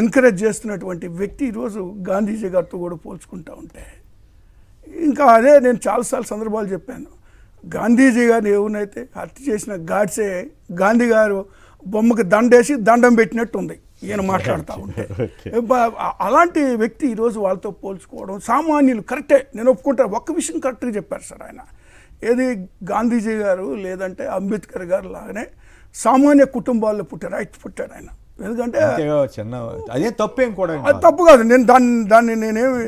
ఎంకరేజ్ చేస్తున్నటువంటి వ్యక్తి ఈరోజు గాంధీజీ గారితో కూడా పోల్చుకుంటూ ఉంటే ఇంకా అదే నేను చాలాసార్లు సందర్భాలు చెప్పాను. గాంధీజీ గారిని ఎవరినైతే హత్య చేసిన గాడ్సే గాంధీ గారు బొమ్మకి దండేసి దండం పెట్టినట్టు ఉంది ఈయన మాట్లాడుతూ ఉంటే. అలాంటి వ్యక్తి ఈరోజు వాళ్ళతో పోల్చుకోవడం సామాన్యులు కరెక్టే, నేను ఒప్పుకుంటాను. ఒక్క విషయం కరెక్ట్గా చెప్పారు సార్ ఆయన. ఏది గాంధీజీ గారు లేదంటే అంబేద్కర్ గారు లాగానే సామాన్య కుటుంబాల్లో పుట్టాడు ఆయన. ఎందుకంటే అదే తప్పేం కూడా తప్పు కాదు, నేను దాన్ని నేనేమి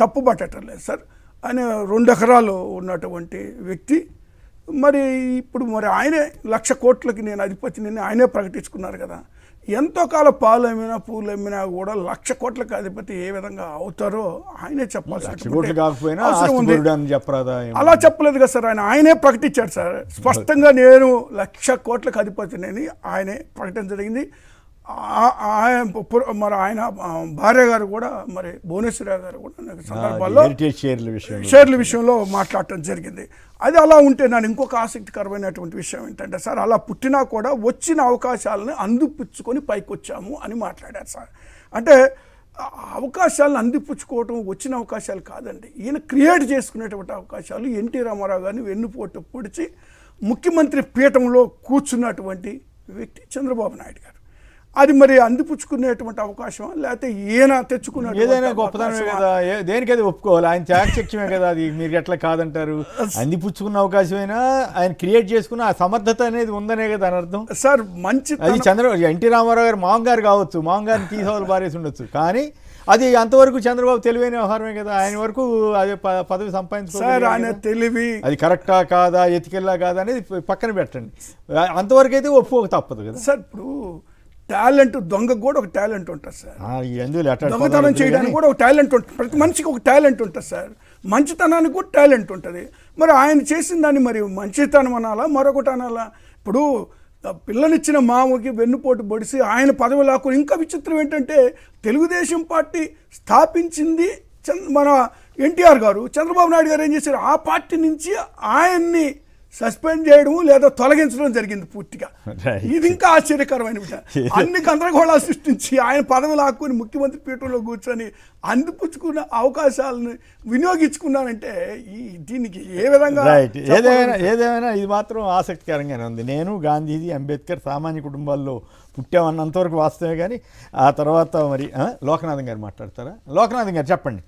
తప్పు పట్టడం లేదు సార్. ఆయన 2 ఎకరాలు ఉన్నటువంటి వ్యక్తి. మరి ఇప్పుడు మరి ఆయనే 1,00,000 కోట్లకి నేను అధిపతిని ఆయనే ప్రకటించుకున్నారు కదా. ఎంతో కాలం పాలు అమ్మినా పూలు అమ్మినా కూడా 1,00,000 కోట్లకి అధిపతి ఏ విధంగా అవుతారో ఆయనే చెప్పాల్సి. అలా చెప్పలేదు కదా సార్, ఆయనే ప్రకటించాడు సార్ స్పష్టంగా. నేను 1,00,000 కోట్లకు అధిపతిని ఆయనే ప్రకటించడం జరిగింది. మరి ఆయన భార్య గారు కూడా మరి భువనేశ్వరరావు గారు కూడా సందర్భాల్లో షేర్ల విషయంలో మాట్లాడటం జరిగింది. అది అలా ఉంటే నేను ఇంకొక ఆసక్తికరమైనటువంటి విషయం ఏంటంటే సార్, అలా పుట్టినా కూడా వచ్చిన అవకాశాలను అందిపుచ్చుకొని పైకి వచ్చాము అని మాట్లాడారు సార్. అంటే అవకాశాలను అందిపుచ్చుకోవటం వచ్చిన అవకాశాలు కాదండి, ఈయన క్రియేట్ చేసుకునేటువంటి అవకాశాలు. ఎన్టీ రామారావు గారిని వెన్నుపోటు పొడిచి ముఖ్యమంత్రి పీఠంలో కూర్చున్నటువంటి వ్యక్తి చంద్రబాబు నాయుడు గారు. అది మరి అందిపుచ్చుకునేటువంటి అవకాశం లేకపోతే ఈయన తెచ్చుకునే ఏదైనా గొప్పతనమే కదా, దేనికైతే ఒప్పుకోవాలి. ఆయన చాకచక్యమే కదా, అది మీరు ఎట్లా కాదంటారు? అందిపుచ్చుకున్న అవకాశమైనా ఆయన క్రియేట్ చేసుకున్న ఆ సమర్థత అనేది ఉందనే కదా అని అర్థం సార్. మంచి అది ఎన్టీ రామారావు గారు మామగారు కావచ్చు, మామగారిని తీసుకోవాలి పారేసి ఉండొచ్చు, కానీ అది అంతవరకు చంద్రబాబు తెలివైన వ్యవహారమే కదా. ఆయన వరకు అదే పదవి సంపాదించుకోవాలి. ఆయన తెలివి అది కరెక్టా కాదా, ఎతికెళ్ళా కాదా అనేది పక్కన పెట్టండి. అంతవరకు అయితే ఒప్పుకోక తప్పదు కదా సార్. ఇప్పుడు టాలెంట్, దొంగకు కూడా ఒక టాలెంట్ ఉంటుంది సార్. దొంగతనం చేయడానికి కూడా ఒక టాలెంట్ ఉంటుంది. ప్రతి మనిషికి ఒక టాలెంట్ ఉంటుంది సార్. మంచితనానికి కూడా టాలెంట్ ఉంటుంది. మరి ఆయన చేసిన దాన్ని మరి మంచితనం అనాలా మరొకటి అనాలా? ఇప్పుడు పిల్లనిచ్చిన మామకి వెన్నుపోటు పొడిసి ఆయన పదవి లాక్కుని, ఇంకా విచిత్రం ఏంటంటే తెలుగుదేశం పార్టీ స్థాపించింది మన ఎన్టీఆర్ గారు. చంద్రబాబు నాయుడు గారు ఏం చేశారు, ఆ పార్టీ నుంచి ఆయన్ని సస్పెండ్ చేయడం లేదా తొలగించడం జరిగింది పూర్తిగా. ఇది ఇంకా ఆశ్చర్యకరమైన విషయం. అన్ని గందరగోళాలు సృష్టించి ఆయన పదవి లాక్కుని ముఖ్యమంత్రి పీఠంలో కూర్చొని అందిపుచ్చుకున్న అవకాశాలను వినియోగించుకున్నానంటే దీనికి ఏ విధంగా ఏదేమైనా ఇది మాత్రం ఆసక్తికరంగానే ఉంది. నేను గాంధీజీ, అంబేద్కర్ సామాన్య కుటుంబాల్లో పుట్టామన్నంతవరకు వాస్తవే, కానీ ఆ తర్వాత మరి లోకనాథన్ గారు మాట్లాడతారా? లోకనాథన్ గారు చెప్పండి.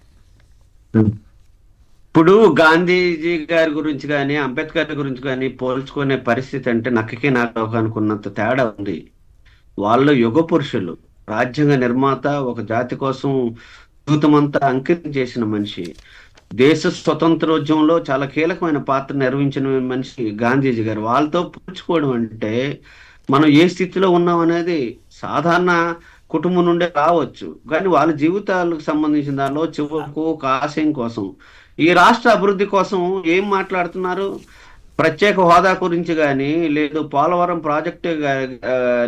ఇప్పుడు గాంధీజీ గారి గురించి కానీ అంబేద్కర్ గురించి కానీ పోల్చుకునే పరిస్థితి అంటే నక్కకి నాకు అనుకున్నంత తేడా ఉంది. వాళ్ళు యుగ పురుషులు, రాజ్యాంగ నిర్మాత, ఒక జాతి కోసం జీవితమంతా అంకితం చేసిన మనిషి, దేశ స్వతంత్రోద్యమంలో చాలా కీలకమైన పాత్ర నిర్వహించిన మనిషి గాంధీజీ గారు. వాళ్ళతో పోల్చుకోవడం అంటే మనం ఏ స్థితిలో ఉన్నాం అనేది సాధారణ కుటుంబం నుండే రావచ్చు, కానీ వాళ్ళ జీవితాలకు సంబంధించిన దానిలో చివరకు ఒక ఆశయం కోసం, ఈ రాష్ట్ర అభివృద్ధి కోసం ఏం మాట్లాడుతున్నారు? ప్రత్యేక హోదా గురించి కానీ, లేదు పోలవరం ప్రాజెక్టు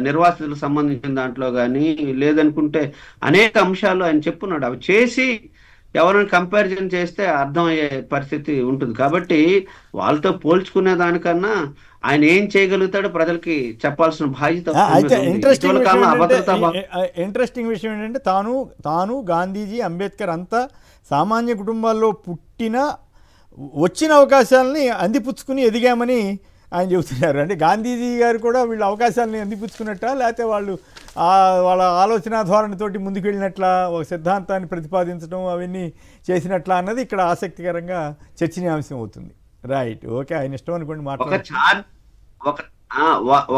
నిర్వాసితులకు సంబంధించిన దాంట్లో కానీ, లేదనుకుంటే అనేక అంశాలు ఆయన చెప్పున్నాడు. అవి చేసి ఎవరైనా కంపారిజన్ చేస్తే అర్థమయ్యే పరిస్థితి ఉంటుంది. కాబట్టి వాళ్ళతో పోల్చుకునే దానికన్నా ఆయన ఏం చేయగలుగుతాడో ప్రజలకి చెప్పాల్సిన బాధ్యత. అయితే ఇంట్రెస్టింగ్ విషయం ఏంటంటే తాను గాంధీజీ, అంబేద్కర్ అంతా సామాన్య కుటుంబాల్లో పుట్టిన వచ్చిన అవకాశాలని అందిపుచ్చుకుని ఎదిగామని ఆయన చెబుతున్నారు. అంటే గాంధీజీ గారు కూడా వీళ్ళ అవకాశాలని అందిపుచ్చుకున్నట్ట, లేకపోతే వాళ్ళు వాళ్ళ ఆలోచన ధోరణితోటి ముందుకు వెళ్ళినట్ల, ఒక సిద్ధాంతాన్ని ప్రతిపాదించడం అవన్నీ చేసినట్లా అన్నది ఇక్కడ ఆసక్తికరంగా చర్చనీయాంశం అవుతుంది. రైట్, ఓకే, ఆయన ఇష్టం అనుకోండి మాట్లాడారు.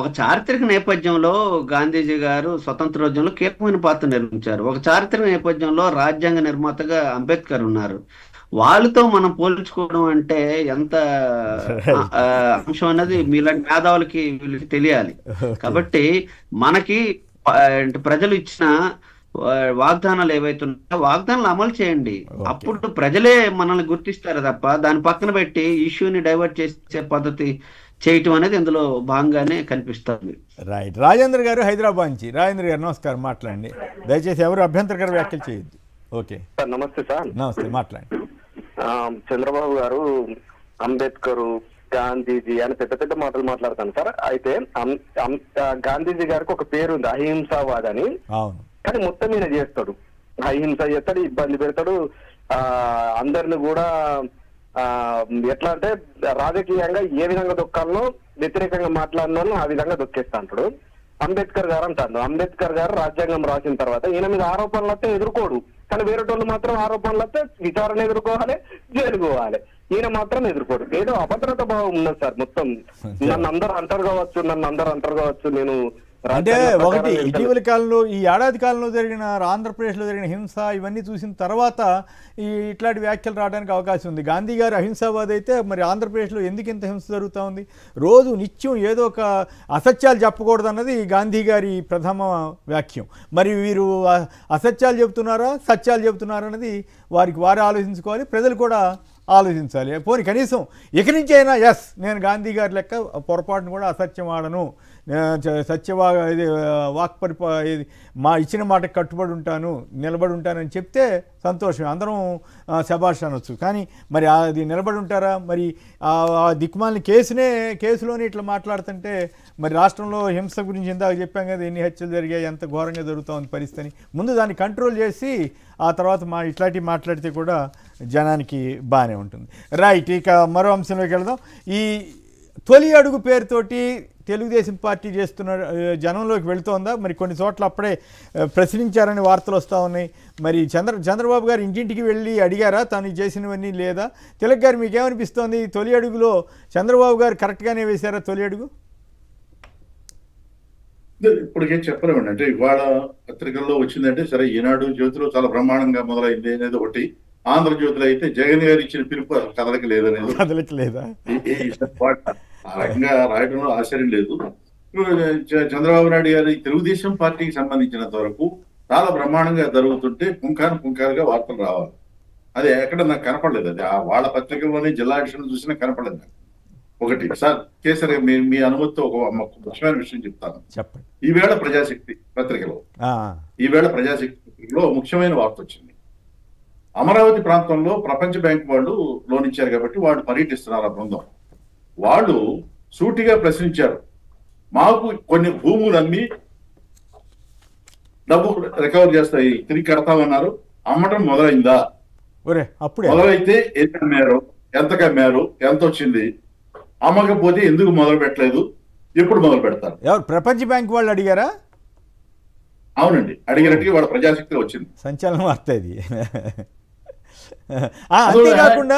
ఒక చారిత్రక నేపథ్యంలో గాంధీజీ గారు స్వతంత్రోద్యమంలో కీలకమైన పాత్ర నిర్వహించారు. ఒక చారిత్రక నేపథ్యంలో రాజ్యాంగ నిర్మాతగా అంబేద్కర్ ఉన్నారు. వాళ్ళతో మనం పోల్చుకోవడం అంటే ఎంత అంశం అన్నది మీలాంటి మేధావులకి వీళ్ళకి తెలియాలి. కాబట్టి మనకి ప్రజలు ఇచ్చిన వాగ్దానాలు ఏవైతున్నాయో వాగ్దానాలు అమలు చేయండి, అప్పుడు ప్రజలే మనల్ని గుర్తిస్తారు తప్ప దాని పక్కన పెట్టి ఇష్యూని డైవర్ట్ చేసే పద్ధతి చేయటం అనేది ఇందులో భాగంగానే కనిపిస్తుంది. రైట్, రాజేంద్ర గారు హైదరాబాద్ నుంచి. రాజేంద్ర గారు నమస్కారం, మాట్లాడండి. దయచేసి ఎవరు అభ్యంతరకర వ్యాఖ్యలు చేయొద్దు. ఓకే సార్, నమస్తే సార్. నమస్తే, మాట్లాడండి. చంద్రబాబు గారు అంబేద్కర్, గాంధీజీ అని పెద్ద పెద్ద మాటలు మాట్లాడతాను సార్. అయితే గాంధీజీ గారికి ఒక పేరు ఉంది, అహింసావాద్ అని. కానీ మొత్తం ఈయన చేస్తాడు, అహింస చేస్తాడు, ఇబ్బంది పెడతాడు, అందరిని కూడా ఎట్లా అంటే రాజకీయంగా ఏ విధంగా దొక్కాలనో, వ్యతిరేకంగా మాట్లాడినో ఆ విధంగా దొక్కేస్తా అంటాడు. అంబేద్కర్ గారు అంటారు, అంబేద్కర్ గారు రాజ్యాంగం రాసిన తర్వాత ఈయన మీద ఆరోపణలు వస్తే ఎదుర్కోడు, కానీ వేరే వాళ్ళు మాత్రం ఆరోపణలు వస్తే విచారణ ఎదుర్కోవాలి, జైలు పోవాలి. ఈయన మాత్రం ఎదుర్కోడు. ఏదో అభద్రత భావం ఉన్నది సార్. మొత్తం నన్ను అందరూ అంటారు కావచ్చు, నేను అంటే ఒకటి ఇటీవలి కాలంలో, ఈ ఏడాది కాలంలో జరిగిన ఆంధ్రప్రదేశ్లో జరిగిన హింస ఇవన్నీ చూసిన తర్వాత ఇట్లాంటి వ్యాఖ్యలు రావడానికి అవకాశం ఉంది. గాంధీ గారు అహింసావాది అయితే మరి ఆంధ్రప్రదేశ్లో ఎందుకు ఇంత హింస జరుగుతూ ఉంది? రోజు నిత్యం ఏదో ఒక అసత్యాలు చెప్పకూడదు అన్నది గాంధీ గారి ప్రథమ వాక్యం. మరి వీరు అసత్యాలు చెబుతున్నారా, సత్యాలు చెబుతున్నారా అన్నది వారే ఆలోచించుకోవాలి, ప్రజలు కూడా ఆలోచించాలి. పోనీ కనీసం ఇక నుంచి అయినా నేను గాంధీ గారి లెక్క పొరపాటును కూడా అసత్యం ఆడను, మా ఇచ్చిన మాటకు కట్టుబడి ఉంటాను, నిలబడి ఉంటానని చెప్తే సంతోషం, అందరం శభాష్ అనొచ్చు. కానీ మరి అది నిలబడి ఉంటారా? మరి ఆ దిక్కుమాలిన కేసులోనే ఇట్లా మాట్లాడుతుంటే మరి రాష్ట్రంలో హింస గురించి ఇందాక చెప్పాం కదా, ఎన్ని హత్యలు జరిగాయి, ఎంత ఘోరంగా జరుగుతుంది పరిస్థితిని. ముందు దాన్ని కంట్రోల్ చేసి ఆ తర్వాత ఇట్లాంటివి మాట్లాడితే కూడా జనానికి బాగానే ఉంటుంది. రైట్, ఇక మరో అంశంలోకి వెళదాం. ఈ తొలి అడుగు పేరుతోటి తెలుగుదేశం పార్టీ చేస్తున్న జనంలోకి వెళుతోందా? మరి కొన్ని చోట్ల అప్పుడే ప్రశ్నించారని వార్తలు వస్తూ ఉన్నాయి. మరి చంద్రబాబు గారు ఇంటింటికి వెళ్ళి అడిగారా తను చేసినవన్నీ, లేదా? తిలక్ గారు మీకేమనిపిస్తోంది? తొలి అడుగులో చంద్రబాబు గారు కరెక్ట్గానే వేశారా తొలి అడుగు? ఇప్పటికేం చెప్పలేమండి. అంటే ఇవాళ పత్రికల్లో వచ్చిందంటే సరే, ఈనాడు జ్యోతిలో చాలా బ్రహ్మాండంగా మొదలైంది అనేది ఒకటి. ఆంధ్రజ్యోతిలో అయితే జగన్ గారు ఇచ్చిన పిలుపు కదలకి లేదా ఆ రకంగా రాయడంలో ఆశ్చర్యం లేదు. చంద్రబాబు నాయుడు గారి తెలుగుదేశం పార్టీకి సంబంధించినంత వరకు చాలా బ్రహ్మాండంగా జరుగుతుంటే పుంకారుగా వార్తలు రావాలి. అది ఎక్కడ నాకు కనపడలేదు. అది వాళ్ళ పత్రికల్లోనే జిల్లా ఎడిషన్ చూసినా కనపడలేదు నాకు. ఒకటి సార్, కేసరి మీ అనుమతితో ఒక ముఖ్యమైన విషయం చెప్తాను. చెప్పండి. ఈవేళ ప్రజాశక్తి పత్రికలో ముఖ్యమైన వార్త వచ్చింది. అమరావతి ప్రాంతంలో ప్రపంచ బ్యాంక్ వాళ్ళు లోన్ ఇచ్చారు కాబట్టి వాళ్ళు పర్యటిస్తున్నారు. ఆ బృందం వాళ్ళు సూటిగా ప్రశ్నించారు, మాకు కొన్ని భూములు అమ్మి డబ్బు రికవర్ చేస్తాయి, తిరిగి కడతామన్నారు. అమ్మటం మొదలైందా? మొదలైతే ఎన్ని అమ్మారు, ఎంతకు అమ్మారు, ఎంత వచ్చింది? అమ్మకపోతే ఎందుకు మొదలు పెట్టలేదు, ఎప్పుడు మొదలు పెడతారు? ఎవరు? ప్రపంచ బ్యాంక్ వాళ్ళు అడిగారా? అవునండి, అడిగినట్టుగా వాళ్ళ ప్రజాశక్తి వచ్చింది. సంచలనం వార్త ఇది. అంతేకాకుండా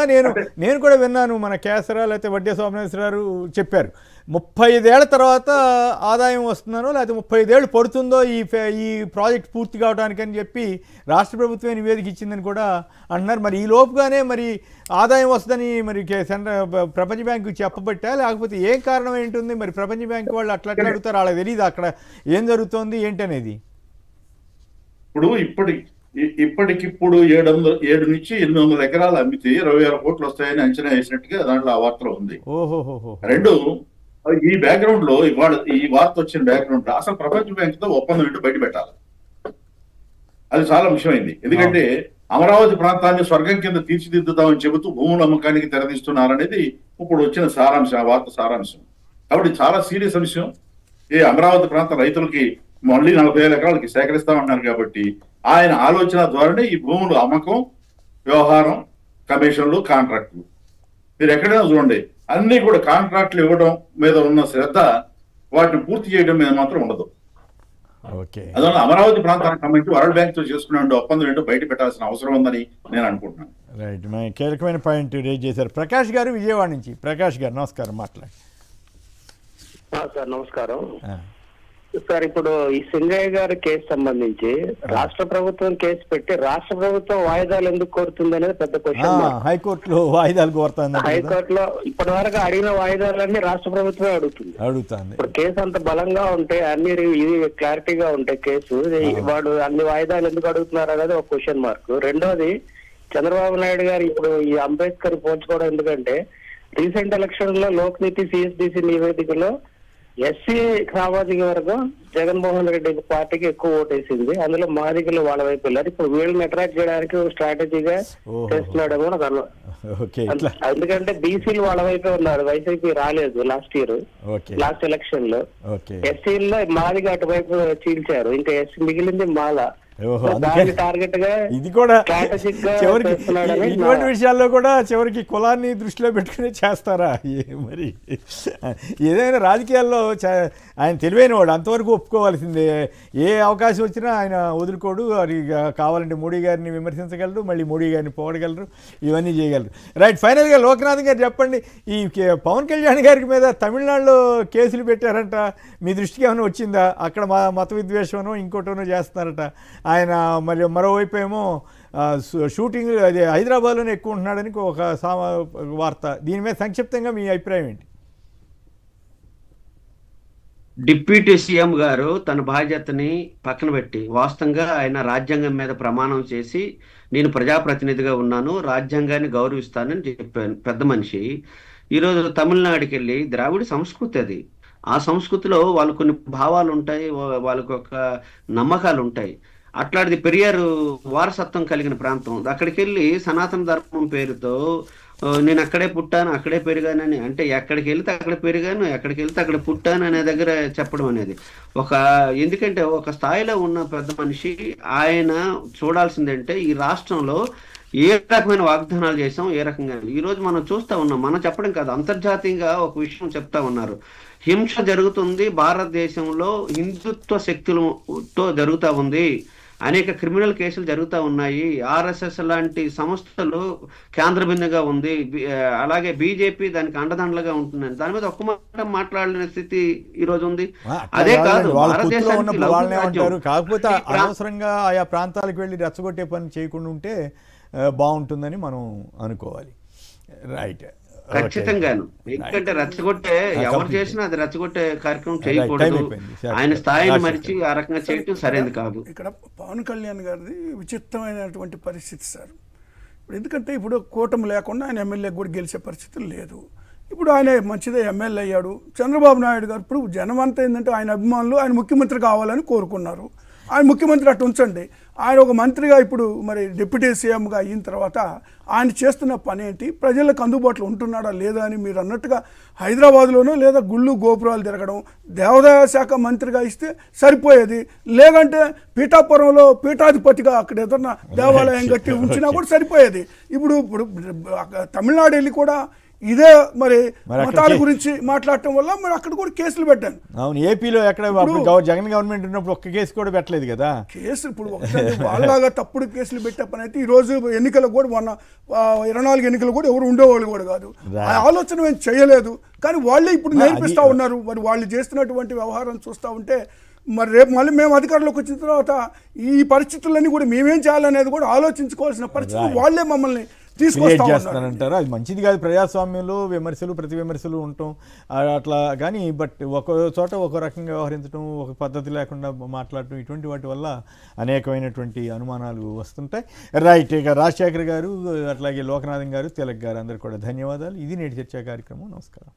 నేను కూడా విన్నాను, మన కేసరా లేకపోతే వడ్డే సోమేశ్వరరావు చెప్పారు 35 ఏళ్ల తర్వాత ఆదాయం వస్తున్నానో లేకపోతే 35 ఏళ్ళు పడుతుందో ఈ ప్రాజెక్ట్ పూర్తి కావడానికి అని చెప్పి రాష్ట్ర ప్రభుత్వమే నివేదిక ఇచ్చిందని కూడా అంటున్నారు. మరి ఈ లోపుగానే మరి ఆదాయం వస్తుందని మరి ప్రపంచ బ్యాంకు చెప్పబట్టా, లేకపోతే ఏం కారణం ఏంటుంది? మరి ప్రపంచ బ్యాంకు వాళ్ళు అట్లా అడుగుతారు, వాళ్ళకి తెలియదు అక్కడ ఏం జరుగుతోంది ఏంటనేది. ఇప్పుడు ఇప్పటికిప్పుడు 7 నుంచి 800 ఎకరాలు అమ్మితే 20,000 కోట్లు వస్తాయని అంచనా వేసినట్టుగా దాంట్లో ఆ వార్తలో ఉంది. రెండు, ఈ బ్యాక్గ్రౌండ్ లో ఇవాళ ఈ వార్త వచ్చిన బ్యాక్గ్రౌండ్ లో అసలు ప్రపంచ బ్యాంక్ తో ఒప్పందం ఏంటో బయట పెట్టాలి. అది చాలా ముఖ్యమైంది. ఎందుకంటే అమరావతి ప్రాంతాన్ని స్వర్గం కింద తీర్చిదిద్దుతామని చెబుతూ భూముల అమ్మకానికి తెరదీస్తున్నారనేది ఇప్పుడు వచ్చిన సారాంశం, ఆ వార్త సారాంశం. కాబట్టి చాలా సీరియస్ అంశం. ఈ అమరావతి ప్రాంత రైతులకి మళ్ళీ 40,000 ఎకరాలకి సేకరిస్తామన్నారు కాబట్టి ఆయన ఆలోచన ద్వారానే ఈ భూములు అమ్మకం, వ్యవహారం, కమిషన్లు, కాంట్రాక్టులు. మీరు ఎక్కడైనా చూడండి, అన్ని కూడా కాంట్రాక్టులు ఇవ్వడం మీద ఉన్న శ్రద్ధ వాటిని పూర్తి చేయడం మీద మాత్రం ఉండదు. అందువల్ల అమరావతి ప్రాంతానికి సంబంధించి వరల్డ్ బ్యాంక్ తో చేసుకునే ఒప్పందం ఏంటో బయట పెట్టాల్సిన అవసరం ఉందని నేను అనుకుంటున్నాను. రైట్, కీలకమైన పాయింట్ రేజ్ చేశారు. ప్రకాష్ గారు విజయవాడ నుంచి. ప్రకాష్ గారు నమస్కారం, మాట్లాడండి. సార్ నమస్కారం సార్. ఇప్పుడు ఈ సింగయ్య గారి కేసు సంబంధించి రాష్ట్ర ప్రభుత్వం కేసు పెట్టి రాష్ట్ర ప్రభుత్వం వాయిదాలు ఎందుకు కోరుతుంది అనేది పెద్ద క్వశ్చన్. హైకోర్టులో వాయిదాలు కోరుతుంది. హైకోర్టులో ఇప్పటి వరకు అడిగిన వాయిదాలన్నీ రాష్ట్ర ప్రభుత్వమే అడుగుతుంది. ఇప్పుడు కేసు అంత బలంగా ఉంటే అన్ని ఇది క్లారిటీగా ఉంటే కేసు వాడు అన్ని వాయిదాలు ఎందుకు అడుగుతున్నారు అనేది ఒక క్వశ్చన్ మార్క్. రెండోది, చంద్రబాబు నాయుడు గారు ఇప్పుడు ఈ అంబేద్కర్ పోల్చుకోవడం ఎందుకంటే రీసెంట్ ఎలక్షన్ లో లోక్నీతి సిఎస్డిసి నివేదికలో ఎస్సీ సామాజిక వర్గం జగన్మోహన్ రెడ్డి పార్టీకి ఎక్కువ ఓటేసింది. అందులో మాదిగలు వాళ్ళ వైపు వెళ్ళారు. ఇప్పుడు వీళ్ళని అట్రాక్ట్ చేయడానికి స్ట్రాటజీగా చేస్తున్నాడేమో నాకు అర్థం. ఎందుకంటే బీసీలు వాళ్ళ వైపే ఉన్నారు, వైసీపీ రాలేదు లాస్ట్ ఎలక్షన్ లో. ఎస్సీల్లో మాదిగ అటువైపు చీల్చారు, ఇంకా ఎస్సీ మిగిలింది మాల. టార్గెట్ గా ఇది కూడా చివరికి ఇటువంటి విషయాల్లో కూడా చివరికి కులాన్ని దృష్టిలో పెట్టుకుని చేస్తారా? మరి ఏదైనా రాజకీయాల్లో ఆయన తెలివైన వాడు, అంతవరకు ఒప్పుకోవాల్సిందే. ఏ అవకాశం వచ్చినా ఆయన వదులుకోడు. అది కావాలంటే మోడీ గారిని విమర్శించగలరు, మళ్ళీ మోడీ గారిని పోగలరు, ఇవన్నీ చేయగలరు. రైట్, ఫైనల్గా లోక్నాథ్ గారు చెప్పండి, ఈ పవన్ కళ్యాణ్ గారి మీద తమిళనాడులో కేసులు పెట్టారంట, మీ దృష్టికి ఏమైనా వచ్చిందా? అక్కడ మత విద్వేషమనో ఇంకోటనో చేస్తున్నారట. ఆయన మరి మరోవైపు ఏమో షూటింగ్ అదే హైదరాబాద్లోనే ఎక్కువ ఉంటున్నాడని ఒక వార్త. దీని మీద సంక్షిప్తంగా మీ అభిప్రాయం ఏంటి? డిప్యూటీ సీఎం గారు తన బాధ్యతని పక్కన పెట్టి వాస్తవంగా ఆయన రాజ్యాంగం మీద ప్రమాణం చేసి నేను ప్రజాప్రతినిధిగా ఉన్నాను, రాజ్యాంగాన్ని గౌరవిస్తానని చెప్పాను పెద్ద మనిషి. ఈరోజు తమిళనాడుకి వెళ్ళి ద్రావిడ సంస్కృతి అది, ఆ సంస్కృతిలో వాళ్ళు కొన్ని భావాలు ఉంటాయి, వాళ్ళకి ఒక నమ్మకాలు ఉంటాయి. అట్లాంటిది పెరియారు వారసత్వం కలిగిన ప్రాంతం. అక్కడికి వెళ్ళి సనాతన ధర్మం పేరుతో నేను అక్కడే పుట్టాను, అక్కడే పెరిగానని, అంటే ఎక్కడికి వెళ్తే అక్కడ పెరిగాను, ఎక్కడికి వెళ్తే అక్కడ పుట్టాను అనే దగ్గర చెప్పడం అనేది ఎందుకంటే ఒక స్థాయిలో ఉన్న పెద్ద మనిషి ఆయన చూడాల్సిందంటే ఈ రాష్ట్రంలో ఏ రకమైన వాగ్దానాలు చేసాం, ఏ రకంగా. ఈరోజు మనం చూస్తూ ఉన్నాం, మనం చెప్పడం కాదు, అంతర్జాతీయంగా ఒక విషయం చెప్తా ఉన్నారు. హింస జరుగుతుంది భారతదేశంలో, హిందుత్వ శక్తులతో జరుగుతూ ఉంది, అనేక క్రిమినల్ కేసులు జరుగుతూ ఉన్నాయి, ఆర్ఎస్ఎస్ లాంటి సంస్థలు కేంద్ర బిందుగా ఉంది, అలాగే బీజేపీ దానికి అండదండలుగా ఉంటుందని దాని మీద ఒక్క మాట మాట్లాడిన స్థితి ఈ రోజు ఉంది. అదే కాదు, కాకపోతే అనవసరంగా ఆయా ప్రాంతాలకు వెళ్ళి రెచ్చగొట్టే పని చేయకుండా ఉంటే బాగుంటుందని మనం అనుకోవాలి. రైట్, ఖచ్చితంగాను. ఎందుకంటే రెచ్చగొట్టే ఎవరు చేసినా అది రెచ్చగొట్టే కార్యక్రమం చేయకూడదు. ఆయన స్థాయిని మరిచి ఆ రకంగా చేయటం సరైనది కాదు. ఇక్కడ పవన్ కళ్యాణ్ గారిది విచిత్రమైనటువంటి పరిస్థితి సార్. ఇప్పుడు ఎందుకంటే ఇప్పుడు కూటమి లేకుండా ఆయన ఎమ్మెల్యే కూడా గెలిచే పరిస్థితి లేదు. ఇప్పుడు ఆయన మంచిదే ఎమ్మెల్యే అయ్యాడు. చంద్రబాబు నాయుడు గారు ఇప్పుడు జనం అంతా ఏంటంటే ఆయన అభిమానులు ఆయన ముఖ్యమంత్రి కావాలని కోరుకున్నారు. ఆయన ముఖ్యమంత్రి అటు ఉంచండి, ఆయన ఒక మంత్రిగా ఇప్పుడు మరి డిప్యూటీ సీఎంగా అయిన తర్వాత ఆయన చేస్తున్న పని ఏంటి, ప్రజలకు అందుబాటులో ఉంటున్నాడా లేదా అని మీరు అన్నట్టుగా హైదరాబాద్లోనో లేదా గుళ్ళు గోపురాలు తిరగడం, దేవాదాయ శాఖ మంత్రిగా ఇస్తే సరిపోయేది. లేదంటే పీఠాపురంలో పీఠాధిపతిగా అక్కడ ఏదన్నా దేవాలయం కట్టి ఉంచినా కూడా సరిపోయేది. ఇప్పుడు తమిళనాడు వెళ్ళి కూడా ఇదే మరి మతాల గురించి మాట్లాడటం వల్ల మరి అక్కడ కూడా కేసులు పెట్టాను. అవును, ఏపీలో ఎక్కడ జగన్ గవర్నమెంట్ ఉన్నప్పుడు ఒక్క కేసు కూడా పెట్టలేదు కదా. కేసు ఇప్పుడు వాళ్ళలాగా తప్పుడు కేసులు పెట్టే పని అయితే ఈ రోజు ఎన్నికలకు కూడా మొన్న 24 ఎన్నికలు కూడా ఎవరు ఉండేవాళ్ళు కూడా కాదు. ఆ ఆలోచన మేము చేయలేదు, కానీ వాళ్ళే ఇప్పుడు నేర్పిస్తూ ఉన్నారు. మరి వాళ్ళు చేస్తున్నటువంటి వ్యవహారం చూస్తూ ఉంటే మరి రేపు మళ్ళీ మేము అధికారంలోకి వచ్చిన తర్వాత ఈ పరిస్థితులన్నీ కూడా మేమేం చేయాలనేది కూడా ఆలోచించుకోవాల్సిన పరిస్థితులు వాళ్ళే మమ్మల్ని చేస్తారంటారు. అది మంచిది కాదు. ప్రజాస్వామ్యంలో విమర్శలు ప్రతి విమర్శలు ఉండటం అట్లా, కానీ బట్ ఒక చోట ఒక రకంగా వ్యవహరించడం, ఒక పద్ధతి లేకుండా మాట్లాడటం, ఇటువంటి వాటి వల్ల అనేకమైనటువంటి అనుమానాలు వస్తుంటాయి. రైట్, ఇక రాజశేఖర్ గారు, అట్లాగే లోకనాథన్ గారు, తిలక్ గారు అందరు కూడా ధన్యవాదాలు. ఇది నేటి చర్చా కార్యక్రమం. నమస్కారం.